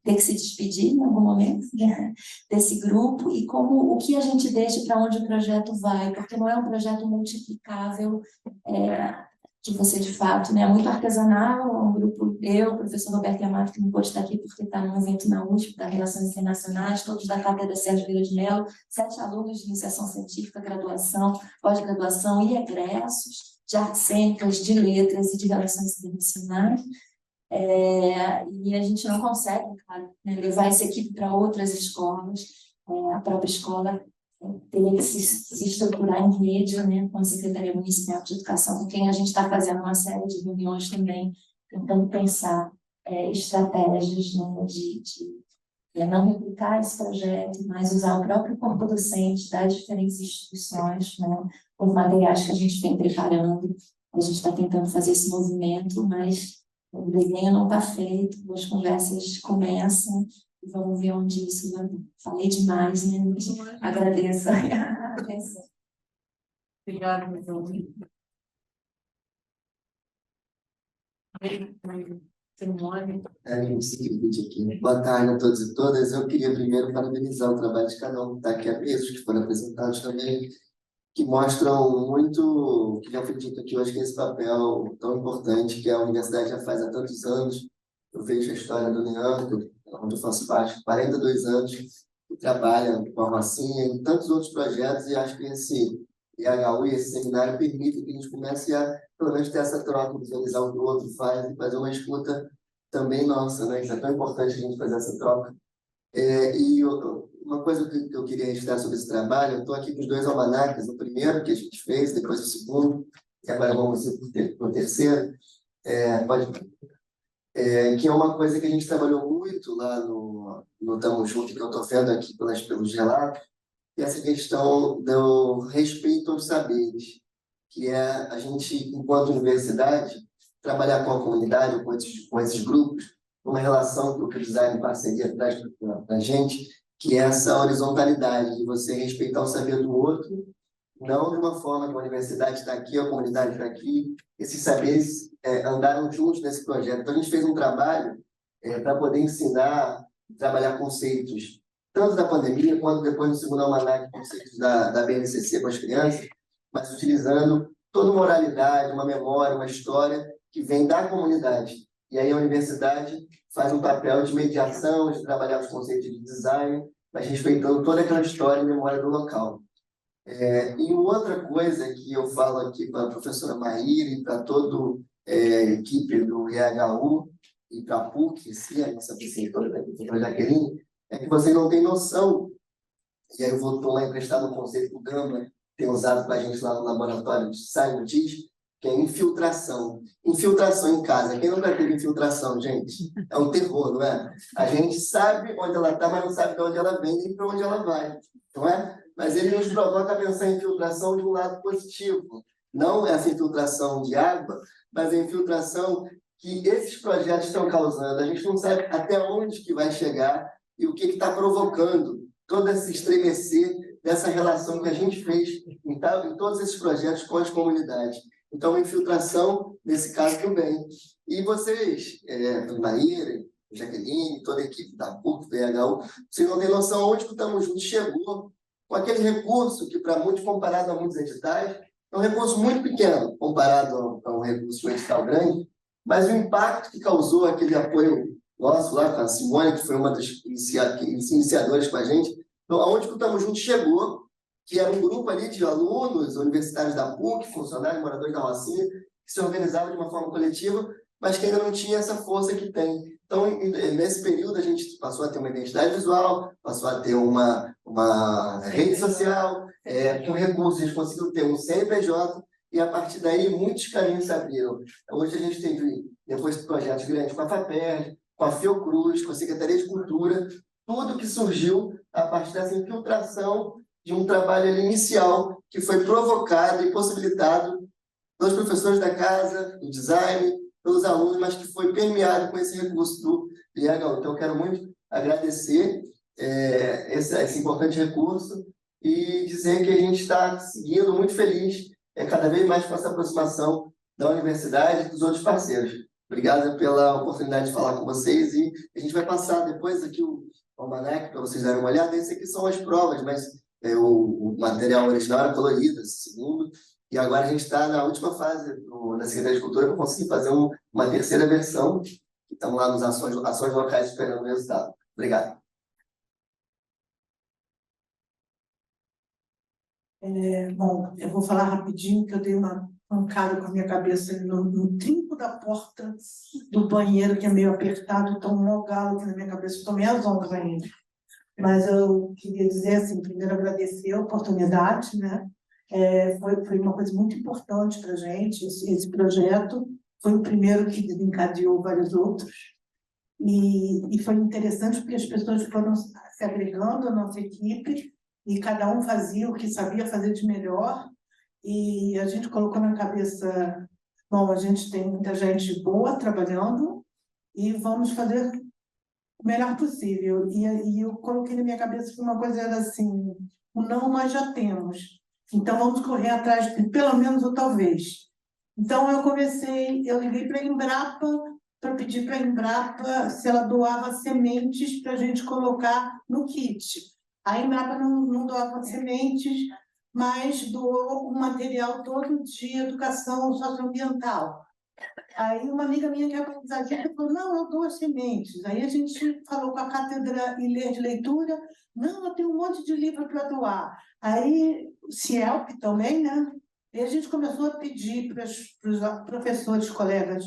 ter que se despedir em algum momento, né, desse grupo e o que a gente deixa para onde o projeto vai, porque não é um projeto multiplicável, que você, de fato, né, é muito artesanal, um grupo, o professor Roberto Yamato, que não pôde estar aqui porque está num evento na USP, da Relações Internacionais, todos da cátedra Sérgio Vieira de Mello, 7 alunos de iniciação científica, graduação, pós-graduação e egressos de artes cênicas, de letras e de relações internacionais. E a gente não consegue, claro, né, levar essa equipe para outras escolas, a própria escola teria que se estruturar em rede, né, com a Secretaria Municipal de Educação, com quem a gente está fazendo uma série de reuniões também, tentando pensar estratégias, né, de não replicar esse projeto, mas usar o próprio corpo docente das diferentes instituições, né, os materiais que a gente vem preparando. A gente está tentando fazer esse movimento, mas o desenho não está feito, as conversas começam, e vamos ver onde isso vai. Falei demais, né? Agradeço a atenção. Obrigada, meu Boa tarde a todos e todas. Eu queria primeiro parabenizar o trabalho de cada um que está aqui à mesa, que foram apresentados também, que mostram muito, que já foi dito aqui hoje, que esse papel tão importante que a universidade já faz há tantos anos, eu vejo a história do Leandro, onde eu faço parte, 42 anos, que trabalha com a Rocinha e tantos outros projetos, e acho que esse IHU e esse seminário permitem que a gente comece a, pelo menos, ter essa troca, visualizar o que o outro faz e fazer uma escuta também nossa, né? Isso é tão importante a gente fazer essa troca. Uma coisa que eu queria registrar sobre esse trabalho, eu estou aqui com os 2 almanaques, o primeiro que a gente fez, depois o segundo, e agora vamos ir para o terceiro, que é uma coisa que a gente trabalhou muito lá no Tamo Junto, que eu estou vendo aqui pelos relatos, que é essa questão do respeito aos saberes, que é a gente, enquanto universidade, trabalhar com a comunidade, com esses grupos, uma relação que o design em parceria traz para a gente, que é essa horizontalidade, de você respeitar o saber do outro, não de uma forma que a universidade está aqui, a comunidade está aqui. Esses saberes andaram juntos nesse projeto. Então, a gente fez um trabalho para poder ensinar, trabalhar conceitos, tanto da pandemia, quanto depois no segundo almanaque, conceitos da BNCC com as crianças, mas utilizando toda uma oralidade, uma memória, uma história que vem da comunidade. E aí a universidade faz um papel de mediação, de trabalhar os conceitos de design, mas respeitando toda aquela história e memória do local. E outra coisa que eu falo aqui para a professora Maíra e para toda a equipe do IHU e para a PUC, a nossa preceptora, a professora Jaqueline, é que vocês não têm noção, e aí eu vou tomar emprestado o conceito que o Gama tem usado para a gente lá no laboratório de Simon Diz, que é infiltração. Infiltração em casa. Quem nunca teve infiltração, gente? É um terror, não é? A gente sabe onde ela está, mas não sabe de onde ela vem nem para onde ela vai, não é? Mas ele nos provoca a pensar em infiltração de um lado positivo. Não essa infiltração de água, mas a infiltração que esses projetos estão causando. A gente não sabe até onde que vai chegar e o que está provocando todo esse estremecer dessa relação que a gente fez em todos esses projetos com as comunidades. Então, a infiltração, nesse caso, também. E vocês, Maíra, Jaqueline, toda a equipe da PUC, do IHU, vocês não têm noção onde que o Tamo Junto chegou com aquele recurso que, para muitos, comparado a muitos editais, é um recurso muito pequeno, comparado a um recurso de um edital grande, mas o impacto que causou aquele apoio nosso lá com a Simone, que foi uma das iniciadoras com a gente, então, aonde que o Tamo Junto chegou, que era um grupo ali de alunos universitários da PUC, funcionários, moradores da Rocinha, que se organizavam de uma forma coletiva, mas que ainda não tinha essa força que tem. Então, nesse período, a gente passou a ter uma identidade visual, passou a ter uma rede social, com recursos, a gente conseguiu ter um CNPJ, e a partir daí muitos caminhos se abriram. Hoje a gente teve, depois de projetos grandes com a FAPERJ, com a Fiocruz, com a Secretaria de Cultura, tudo que surgiu a partir dessa infiltração de um trabalho inicial que foi provocado e possibilitado pelos professores da casa, do design, pelos alunos, mas que foi permeado com esse recurso do IHU. Então, eu quero muito agradecer esse importante recurso e dizer que a gente está seguindo muito feliz, cada vez mais com essa aproximação da universidade e dos outros parceiros. Obrigado pela oportunidade de falar com vocês e a gente vai passar depois aqui o almanaque para vocês darem uma olhada. Esse aqui são as provas, mas o material original era colorido, esse segundo, e agora a gente está na última fase da Secretaria de Cultura para conseguir fazer uma terceira versão, que estamos lá nos ações locais esperando o resultado. Obrigado. Bom, eu vou falar rapidinho, que eu dei uma pancada com a minha cabeça no trinco da porta do banheiro, que é meio apertado, então um galo aqui na minha cabeça, estou meio zonza ainda. Mas eu queria dizer assim, primeiro agradecer a oportunidade, né? Foi uma coisa muito importante para a gente, esse projeto foi o primeiro que desencadeou vários outros, e foi interessante porque as pessoas foram se agregando à nossa equipe, e cada um fazia o que sabia fazer de melhor, e a gente colocou na cabeça, bom, a gente tem muita gente boa trabalhando, e vamos fazer o melhor possível. E eu coloquei na minha cabeça que uma coisa era assim, o não nós já temos, então vamos correr atrás de pelo menos o talvez. Então eu liguei para a Embrapa para pedir para a Embrapa se ela doava sementes para a gente colocar no kit. A Embrapa não doava sementes, mas doou o material todo de educação socioambiental. Aí uma amiga minha que é aprendizagista falou, não, eu dou as sementes. Aí a gente falou com a cátedra de leitura, não, eu tenho um monte de livro para doar. Aí o Cielp também, né? E a gente começou a pedir para os professores, colegas,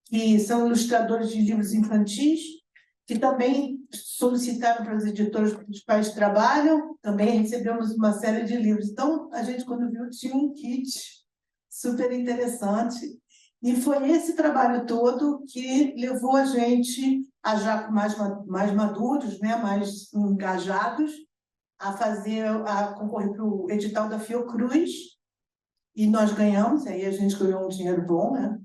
que são ilustradores de livros infantis, que também solicitaram para as editoras com os quais trabalham, também recebemos uma série de livros. Então, a gente, quando viu, tinha um kit super interessante. E foi esse trabalho todo que levou a gente, a já mais maduros, né, mais engajados, a concorrer para o edital da Fiocruz, e nós ganhamos, aí a gente ganhou um dinheiro bom, né?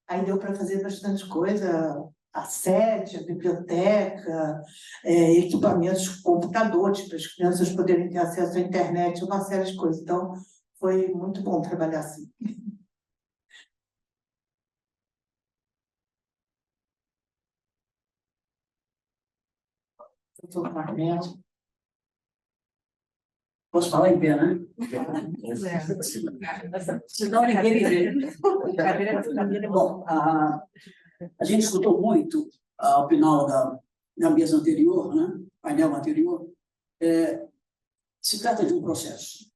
Aí deu para fazer bastante coisa, a sede, a biblioteca, equipamentos, computadores, para as crianças poderem ter acesso à internet, uma série de coisas. Então, foi muito bom trabalhar assim. Posso falar em pé, né? Senão ninguém me vê. Bom, a gente escutou muito ao final da mesa anterior, né? Painel anterior. Se trata de um processo.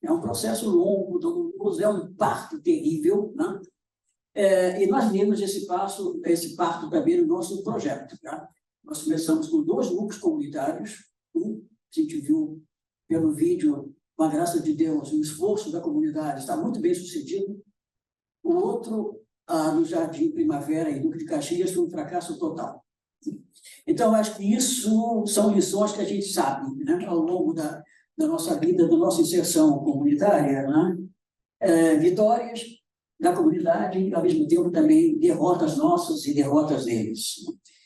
É um processo longo, doloroso, é um parto terrível, né? E nós vimos esse parto também no nosso projeto. Tá? Nós começamos com 2 núcleos comunitários. Um, a gente viu pelo vídeo, com a graça de Deus, o esforço da comunidade está muito bem sucedido. O outro, no Jardim Primavera, em Duque de Caxias, foi um fracasso total. Então, acho que isso são lições que a gente sabe, né, ao longo da nossa vida, da nossa inserção comunitária, né? Vitórias da comunidade e, ao mesmo tempo, também derrotas nossas e derrotas deles.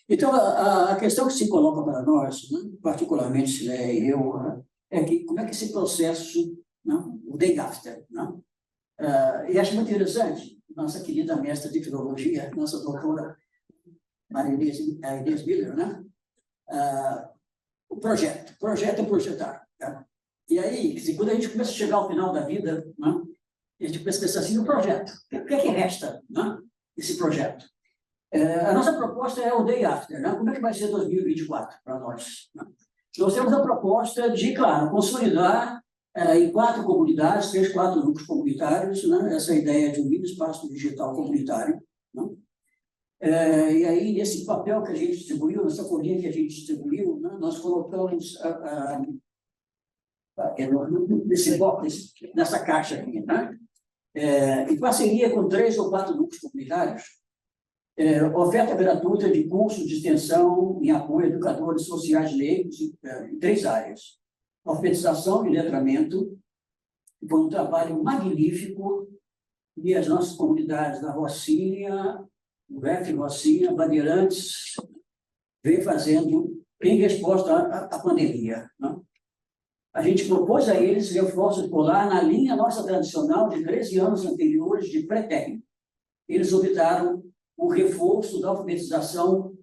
Então, a questão que se coloca para nós, né, particularmente eu, é que como é que esse processo, não, o day after, não? E acho muito interessante, nossa querida mestra de filologia, nossa doutora Maria Inês Miller, né? O projeto é projetar. Tá? E aí, quando a gente começa a chegar ao final da vida, né, a gente começa a pensar assim, o projeto, o que é que resta, né, esse projeto? A nossa proposta é o day after, né? Como é que vai ser 2024 para nós? Né? Nós temos a proposta de, claro, consolidar em 4 comunidades, 3, 4 núcleos comunitários, né? Essa ideia de um mini espaço digital comunitário. Né? E aí, nesse papel que a gente distribuiu, nessa folhinha que a gente distribuiu, né? Nós colocamos nesse box, nessa caixa aqui, né? Em parceria com 3 ou 4 núcleos comunitários, oferta gratuita de cursos de extensão em apoio a educadores sociais leigos em 3 áreas. Alfabetização e letramento, que foi um trabalho magnífico, e as nossas comunidades da Rocinha, o F Rocinha, Bandeirantes, vem fazendo em resposta à pandemia. Né? A gente propôs a eles reforço escolar na linha nossa tradicional de 13 anos anteriores de pré-técnico. Eles optaram o reforço da alfabetização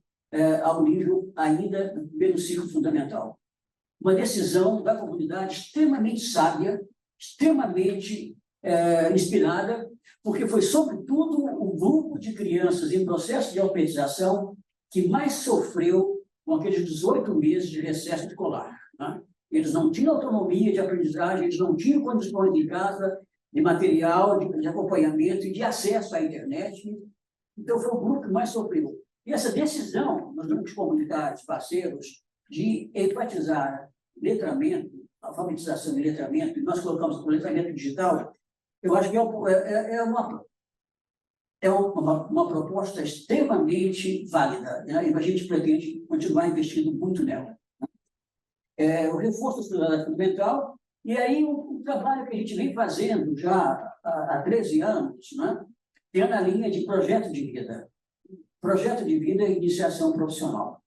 ao nível ainda do primeiro ciclo fundamental. Uma decisão da comunidade extremamente sábia, extremamente inspirada, porque foi, sobretudo, o grupo de crianças em processo de alfabetização que mais sofreu com aqueles 18 meses de recesso escolar. Né? Eles não tinham autonomia de aprendizagem, eles não tinham condições de casa, de material, de acompanhamento e de acesso à internet. Então, foi o grupo que mais sofreu. E essa decisão, nos grupos comunitários, parceiros, de enfatizar letramento, alfabetização e letramento, e nós colocamos o letramento digital, eu acho que é uma proposta extremamente válida, né? E a gente pretende continuar investindo muito nela. O reforço da estudante fundamental, e aí o trabalho que a gente vem fazendo já há 13 anos, né? Tem na linha de projeto de vida. Projeto de vida e iniciação profissional.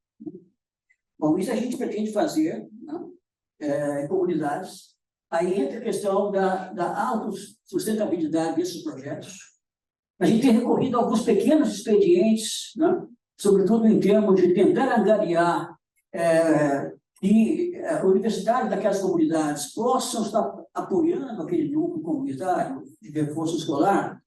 Bom, isso a gente pretende fazer, né, em comunidades. Aí entra a questão da autossustentabilidade desses projetos. A gente tem recorrido a alguns pequenos expedientes, né, sobretudo em termos de tentar angariar que universitários daquelas comunidades possam estar apoiando aquele núcleo comunitário de reforço escolar,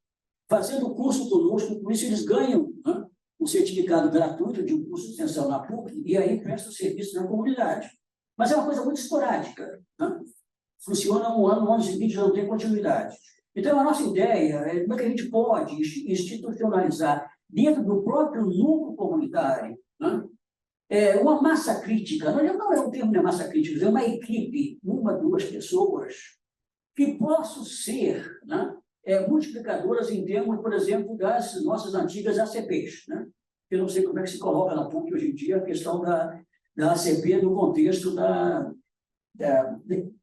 fazendo o curso conosco, com isso eles ganham, né, um certificado gratuito de um curso de extensão na PUC e aí prestam serviço na comunidade. Mas é uma coisa muito esporádica, né? Funciona um ano, no ano seguinte já não tem continuidade. Então, a nossa ideia é como é que a gente pode institucionalizar dentro do próprio núcleo comunitário, né, uma massa crítica, não é um termo de massa crítica, é uma equipe, 1, 2 pessoas, que possam ser, né, multiplicadoras em termos, por exemplo, das nossas antigas ACPs. Né? Eu não sei como é que se coloca na PUC hoje em dia a questão da ACP no contexto da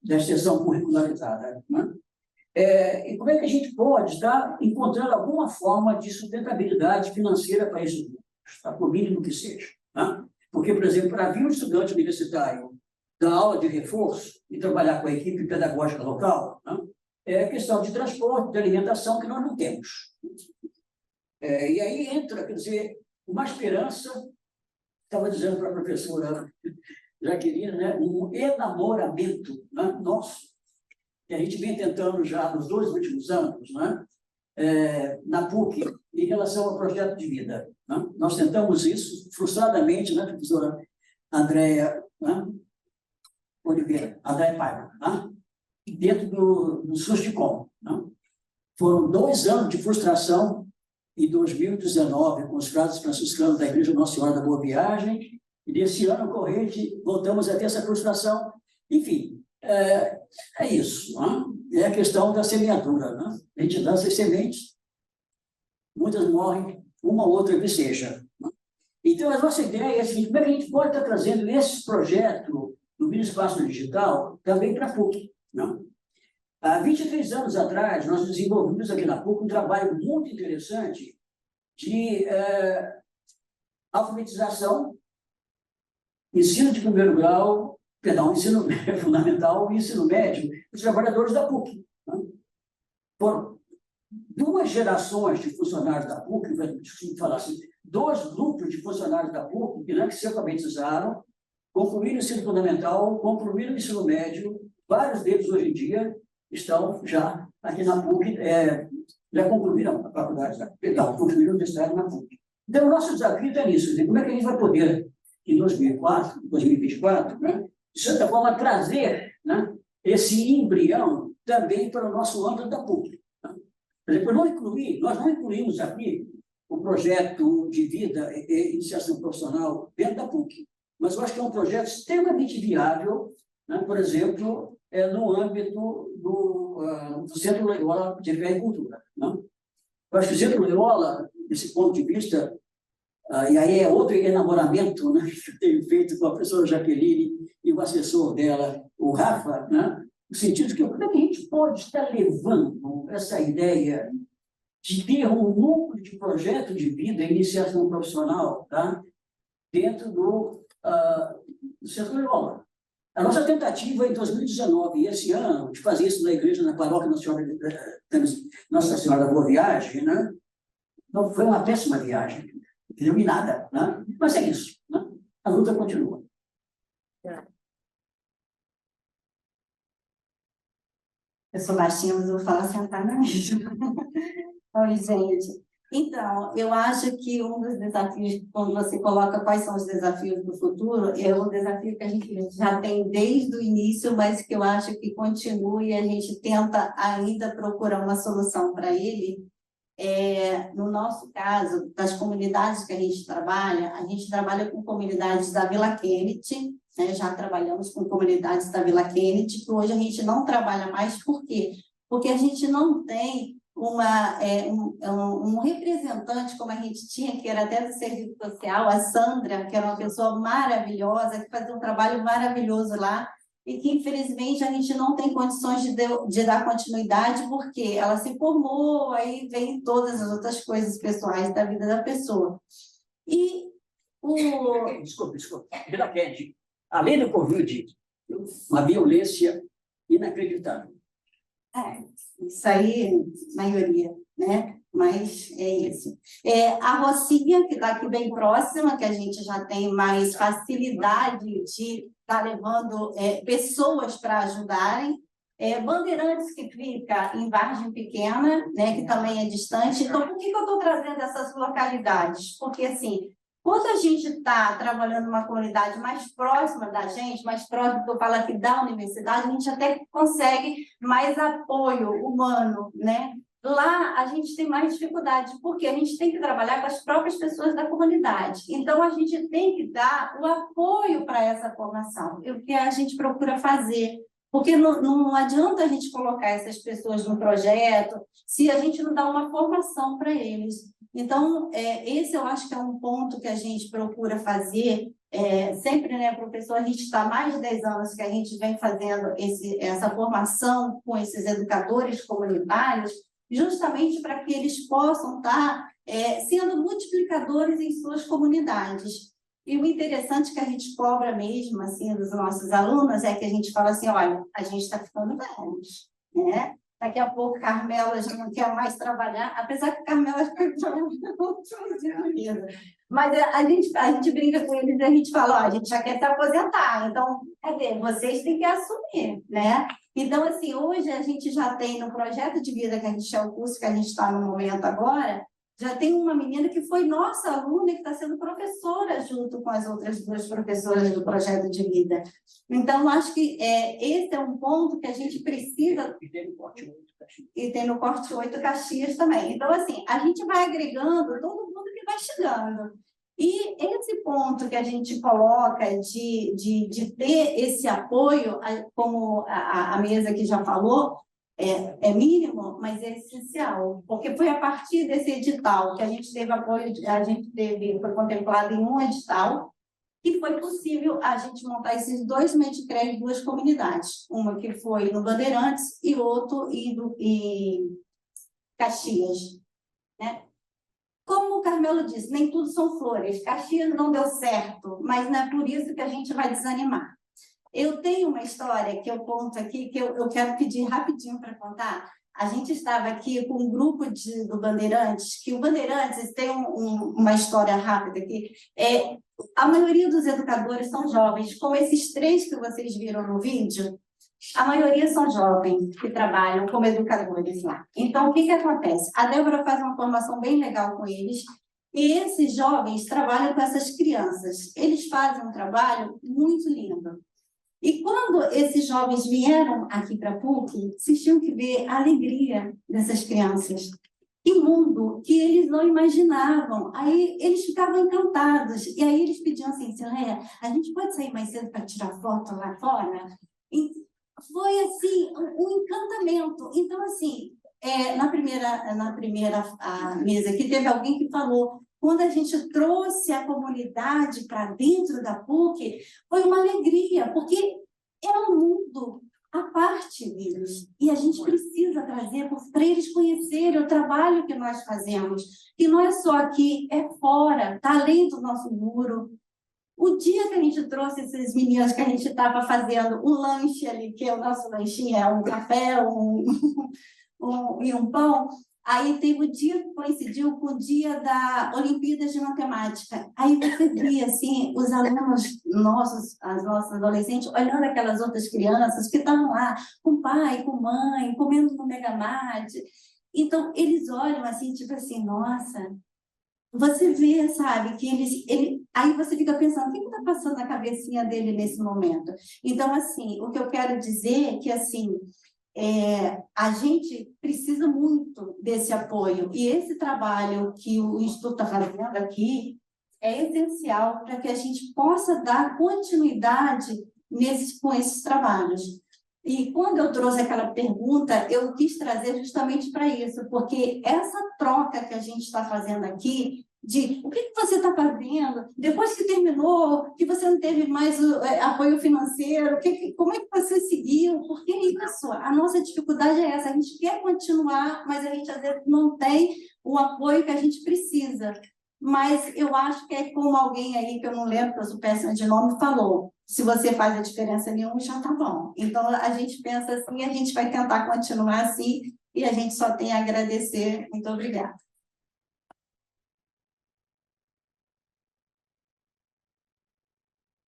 extensão curricularizada. Né? E como é que a gente pode estar encontrando alguma forma de sustentabilidade financeira para isso, tá? Por mínimo que seja. Né? Porque, por exemplo, para vir um estudante universitário dar aula de reforço e trabalhar com a equipe pedagógica local, né, é questão de transporte, de alimentação que nós não temos. E aí entra, quer dizer, uma esperança, estava dizendo para a professora Jaqueline, né, um enamoramento, né, nosso, que a gente vem tentando já nos 2 últimos anos, né, na PUC, em relação ao projeto de vida. Né? Nós tentamos isso frustradamente, né, professora Andréia, né, Oliveira, Andréia Paiva, né, dentro do SUSTICOM. Né? Foram 2 anos de frustração em 2019, com os casos franciscanos da Igreja Nossa Senhora da Boa Viagem, e nesse ano corrente voltamos a ter essa frustração. Enfim, é isso. Né? É a questão da semeadura. Né? A gente lança as sementes, muitas morrem, uma ou outra que seja. Né? Então, a nossa ideia é assim, como é que a gente pode estar trazendo esse projeto do Vila Espaço Digital também para a PUC. Né? Há 23 anos atrás, nós desenvolvemos aqui na PUC um trabalho muito interessante de alfabetização, ensino de primeiro grau, perdão, ensino fundamental e ensino médio dos trabalhadores da PUC. Né? Foram 2 gerações de funcionários da PUC, vou falar assim, 2 grupos de funcionários da PUC, né, que se alfabetizaram, concluíram o ensino fundamental, concluíram o ensino médio, vários deles hoje em dia estão já aqui na PUC, já concluíram a faculdade, concluíram a universidade na PUC. Então, o nosso desafio está nisso, como é que a gente vai poder, em 2024, né, de certa forma, trazer, né, esse embrião também para o nosso âmbito da PUC. Né? Por exemplo, nós não incluímos aqui o projeto de vida e iniciação profissional dentro da PUC, mas eu acho que é um projeto extremamente viável, né, por exemplo, no âmbito do Centro Loyola de Agricultura. Né? Eu acho que o Centro Loyola, desse ponto de vista, e aí é outro enamoramento, né, que eu tenho feito com a professora Jaqueline e o assessor dela, o Rafa, né, no sentido de que como é que a gente pode estar levando essa ideia de ter um núcleo de projeto de vida e iniciação profissional, tá, dentro do Centro Loyola. A nossa tentativa em 2019 e esse ano de fazer isso na igreja, na paróquia Nossa Senhora da Boa Viagem, né? Não foi uma péssima viagem, não deu em nada, né? Mas é isso, né? A luta continua. Eu sou baixinha, mas eu vou falar sentada mesmo. Oi, gente. Então, eu acho que um dos desafios, quando você coloca quais são os desafios do futuro, é um desafio que a gente já tem desde o início, mas que eu acho que continua e a gente tenta ainda procurar uma solução para ele. No nosso caso, das comunidades que a gente trabalha com comunidades da Vila Kennedy, né? Já trabalhamos com comunidades da Vila Kennedy, que hoje a gente não trabalha mais, por quê? Porque a gente não tem um representante, como a gente tinha, que era até do serviço social, a Sandra, que era uma pessoa maravilhosa, que fazia um trabalho maravilhoso lá, e que, infelizmente, a gente não tem condições de dar continuidade, porque ela se formou, aí vem todas as outras coisas pessoais da vida da pessoa. E Desculpa. Vila Kennedy, além do Covid, uma violência inacreditável. Isso aí, maioria, né? Mas é isso. A Rocinha, que está aqui bem próxima, que a gente já tem mais facilidade de estar levando pessoas para ajudarem, Bandeirantes, que fica em Vargem Pequena, né, que também é distante. Então, por que eu estou trazendo essas localidades? Porque, assim, quando a gente está trabalhando numa comunidade mais próxima da gente, mais próxima, que eu falo aqui da universidade, a gente até consegue mais apoio humano, né? Lá a gente tem mais dificuldade, porque a gente tem que trabalhar com as próprias pessoas da comunidade. Então, a gente tem que dar o apoio para essa formação, o que a gente procura fazer. Porque não adianta a gente colocar essas pessoas no projeto se a gente não dá uma formação para eles. Então, esse eu acho que é um ponto que a gente procura fazer. Sempre, né, professor, a gente está há mais de 10 anos que a gente vem fazendo essa formação com esses educadores comunitários, justamente para que eles possam estar sendo multiplicadores em suas comunidades. E o interessante que a gente cobra mesmo, assim, dos nossos alunos é que a gente fala assim, olha, a gente está ficando velhos, né? Daqui a pouco Carmela já não quer mais trabalhar, apesar que Carmela foi trabalhando no último dia da vida. Mas a gente brinca com eles e a gente fala, ó, a gente já quer se aposentar, então, cadê? Vocês têm que assumir, né? Então, assim, hoje a gente já tem no projeto de vida, que a gente é o curso que a gente está no momento agora, já tem uma menina que foi nossa aluna e que está sendo professora junto com as outras 2 professoras do projeto de vida. Então, acho que esse é um ponto que a gente precisa... E tem no corte 8 Caxias. E tem no corte 8 Caxias também. Então, assim, a gente vai agregando todo mundo que vai chegando. E esse ponto que a gente coloca de ter esse apoio, como a mesa que já falou, é mínimo, mas é essencial, porque foi a partir desse edital que a gente teve apoio, foi contemplado em um edital, que foi possível a gente montar esses 2 Medicred, 2 comunidades, uma que foi no Bandeirantes e outro em Caxias, né? Como o Carmelo disse, nem tudo são flores. Caxias não deu certo, mas não é por isso que a gente vai desanimar. Eu tenho uma história que eu conto aqui, que eu quero pedir rapidinho para contar. A gente estava aqui com um grupo do Bandeirantes, que o Bandeirantes tem uma história rápida aqui. A maioria dos educadores são jovens, como esses 3 que vocês viram no vídeo, a maioria são jovens que trabalham como educadores lá. Então, o que acontece? A Débora faz uma formação bem legal com eles, e esses jovens trabalham com essas crianças. Eles fazem um trabalho muito lindo. E quando esses jovens vieram aqui para a PUC, vocês tinham que ver a alegria dessas crianças. Que mundo que eles não imaginavam. Aí eles ficavam encantados. E aí eles pediam assim, Sileia, a gente pode sair mais cedo para tirar foto lá fora? E foi assim, um encantamento. Então, assim, na primeira mesa aqui, teve alguém que falou, quando a gente trouxe a comunidade para dentro da PUC, foi uma alegria, porque é um mundo à parte deles. E a gente precisa trazer para eles conhecerem o trabalho que nós fazemos. E não é só aqui, é fora, está além do nosso muro. O dia que a gente trouxe esses meninos que a gente estava fazendo um lanche ali, que é o nosso lanchinho, é um café e um pão, aí teve o dia que coincidiu com o dia da Olimpíadas de Matemática. Aí você via, assim, os alunos nossos, as nossas adolescentes, olhando aquelas outras crianças que estavam lá com pai, com mãe, comendo no Megamart. Então, eles olham assim, tipo assim, nossa... Você vê, sabe, que aí você fica pensando, o que está passando na cabecinha dele nesse momento? Então, assim, o que eu quero dizer é que, assim, a gente precisa muito desse apoio. E esse trabalho que o Instituto está fazendo aqui é essencial para que a gente possa dar continuidade com esses trabalhos. E quando eu trouxe aquela pergunta, eu quis trazer justamente para isso, porque essa troca que a gente está fazendo aqui, de o que você está fazendo, depois que terminou, que você não teve mais apoio financeiro, como é que você seguiu? Porque isso, a nossa dificuldade é essa, a gente quer continuar, mas a gente às vezes não tem o apoio que a gente precisa. Mas eu acho que é como alguém aí, que eu não lembro, que eu sou péssima de nome, falou, se você faz a diferença nenhuma, já está bom. Então, a gente pensa assim, a gente vai tentar continuar assim, e a gente só tem a agradecer. Muito obrigada.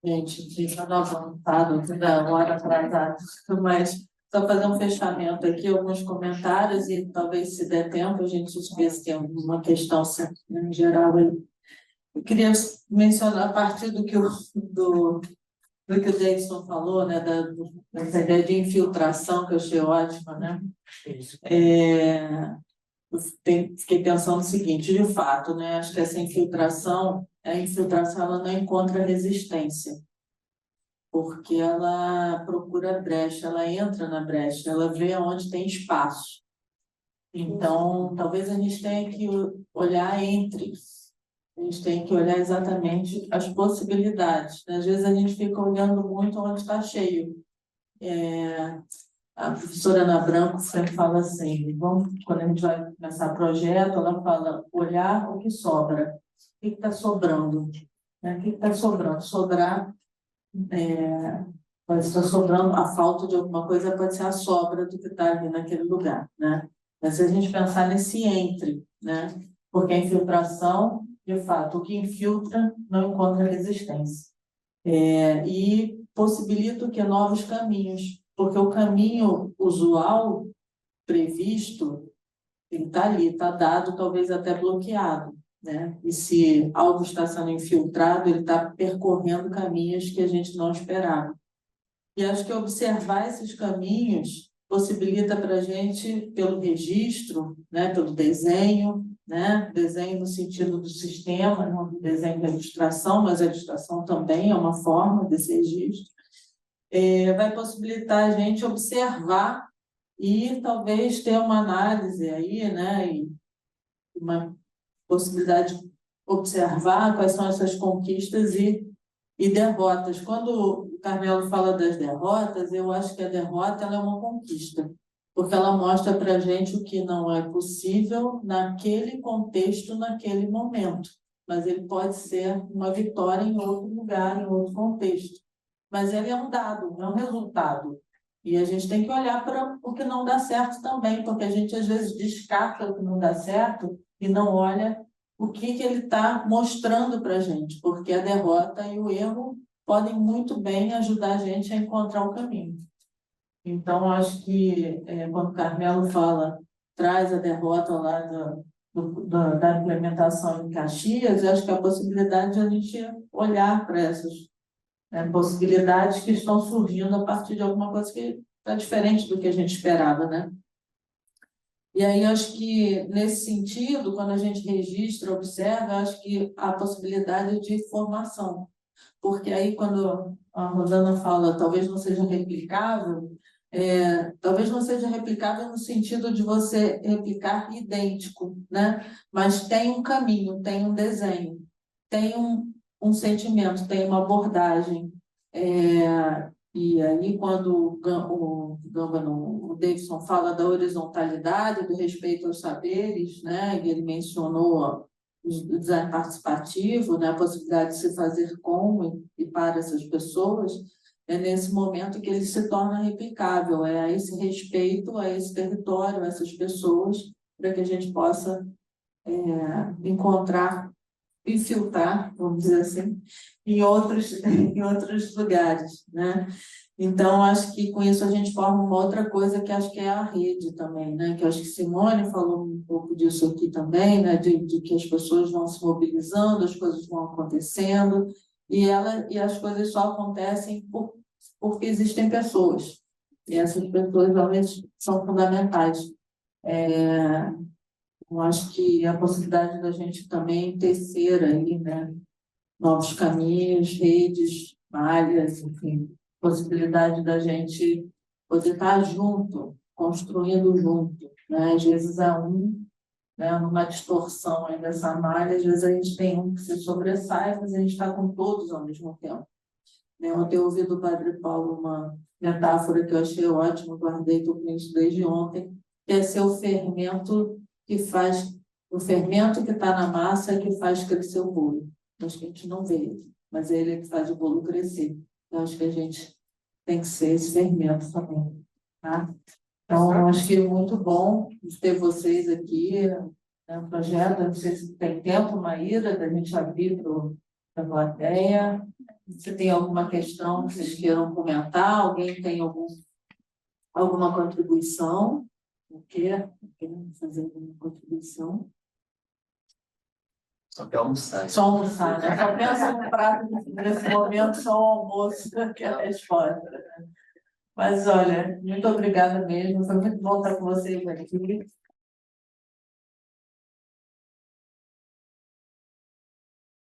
Gente, fica avançado, toda hora atrasado, mas só fazer um fechamento aqui, alguns comentários, e talvez, se der tempo, a gente vê se tem alguma questão em geral aí. Eu queria mencionar, a partir do que o Davidson falou, né, dessa ideia de infiltração, que eu achei ótima, né? Fiquei pensando o seguinte, de fato, né, acho que essa infiltração, ela não encontra resistência, porque ela procura brecha, ela entra na brecha, ela vê onde tem espaço. Então, talvez a gente tenha que olhar a gente tem que olhar exatamente as possibilidades. Às vezes a gente fica olhando muito onde está cheio. A professora Ana Branco sempre fala assim, quando a gente vai começar projeto, ela fala, olhar o que sobra. O que está sobrando? O que está sobrando? Pode estar sobrando a falta de alguma coisa, pode ser a sobra do que está ali naquele lugar, né? Mas se a gente pensar nesse entre, né? Porque a infiltração, de fato, o que infiltra não encontra resistência. E possibilita que novos caminhos, porque o caminho usual, previsto, ele está ali, está dado, talvez até bloqueado, né? E se algo está sendo infiltrado, ele está percorrendo caminhos que a gente não esperava. E acho que observar esses caminhos possibilita para a gente, pelo registro, né, pelo desenho, né, desenho no sentido do sistema, não do desenho da ilustração, mas a ilustração também é uma forma desse registro, vai possibilitar a gente observar e talvez ter uma análise aí, né, e uma possibilidade de observar quais são essas conquistas e derrotas. Quando o Carmelo fala das derrotas, eu acho que a derrota ela é uma conquista, porque ela mostra para a gente o que não é possível naquele contexto, naquele momento. Mas ele pode ser uma vitória em outro lugar, em outro contexto. Mas ele é um dado, é um resultado. E a gente tem que olhar para o que não dá certo também, porque a gente às vezes descarta o que não dá certo e não olha o que ele está mostrando para a gente, porque a derrota e o erro podem muito bem ajudar a gente a encontrar o caminho. Então, acho que quando o Carmelo traz a derrota lá da implementação em Caxias, eu acho que a possibilidade de a gente olhar para essas possibilidades que estão surgindo a partir de alguma coisa que está diferente do que a gente esperava, né? E aí, acho que, nesse sentido, quando a gente registra, observa, acho que há possibilidade de formação. Porque aí, quando a Rosana fala, talvez não seja replicável, talvez não seja replicável no sentido de você replicar idêntico, né? Mas tem um caminho, tem um desenho, tem um sentimento, tem uma abordagem. E aí, quando o Davidson fala da horizontalidade, do respeito aos saberes, né? E ele mencionou o design participativo, né? A possibilidade de se fazer com e para essas pessoas, é nesse momento que ele se torna replicável, é a esse respeito, a esse território, a essas pessoas, para que a gente possa encontrar, infiltrar, vamos dizer assim, em outros lugares, né? Então, acho que com isso a gente forma uma outra coisa que acho que é a rede também, né? Que acho que Simone falou um pouco disso aqui também, né? De que as pessoas vão se mobilizando, as coisas vão acontecendo, e as coisas só acontecem porque existem pessoas, e essas pessoas realmente são fundamentais. Eu acho que a possibilidade da gente também tecer aí, né? Novos caminhos, redes, malhas, enfim, possibilidade da gente poder estar junto, construindo junto, né? Às vezes há né, numa distorção aí dessa malha, às vezes a gente tem um que se sobressai, mas a gente está com todos ao mesmo tempo. Ontem eu ouvi do Padre Paulo uma metáfora que eu achei ótima, guardei para o isso desde ontem, que é ser o fermento que está na massa que faz crescer o bolo. Acho que a gente não vê ele, mas ele é que faz o bolo crescer. Eu acho que a gente tem que ser esse fermento também, tá? Então, acho que é muito bom ter vocês aqui, né, no projeto. Não sei se tem tempo, Maíra, da gente abrir para a plateia. Se tem alguma questão que vocês queiram comentar, alguém tem algum Alguma contribuição? Quer fazer alguma contribuição? Só quer almoçar. Só almoçar, né? Só pensa no prato nesse momento, só o almoço, que é a resposta. Mas olha, muito obrigada mesmo. Foi muito bom estar com vocês aqui.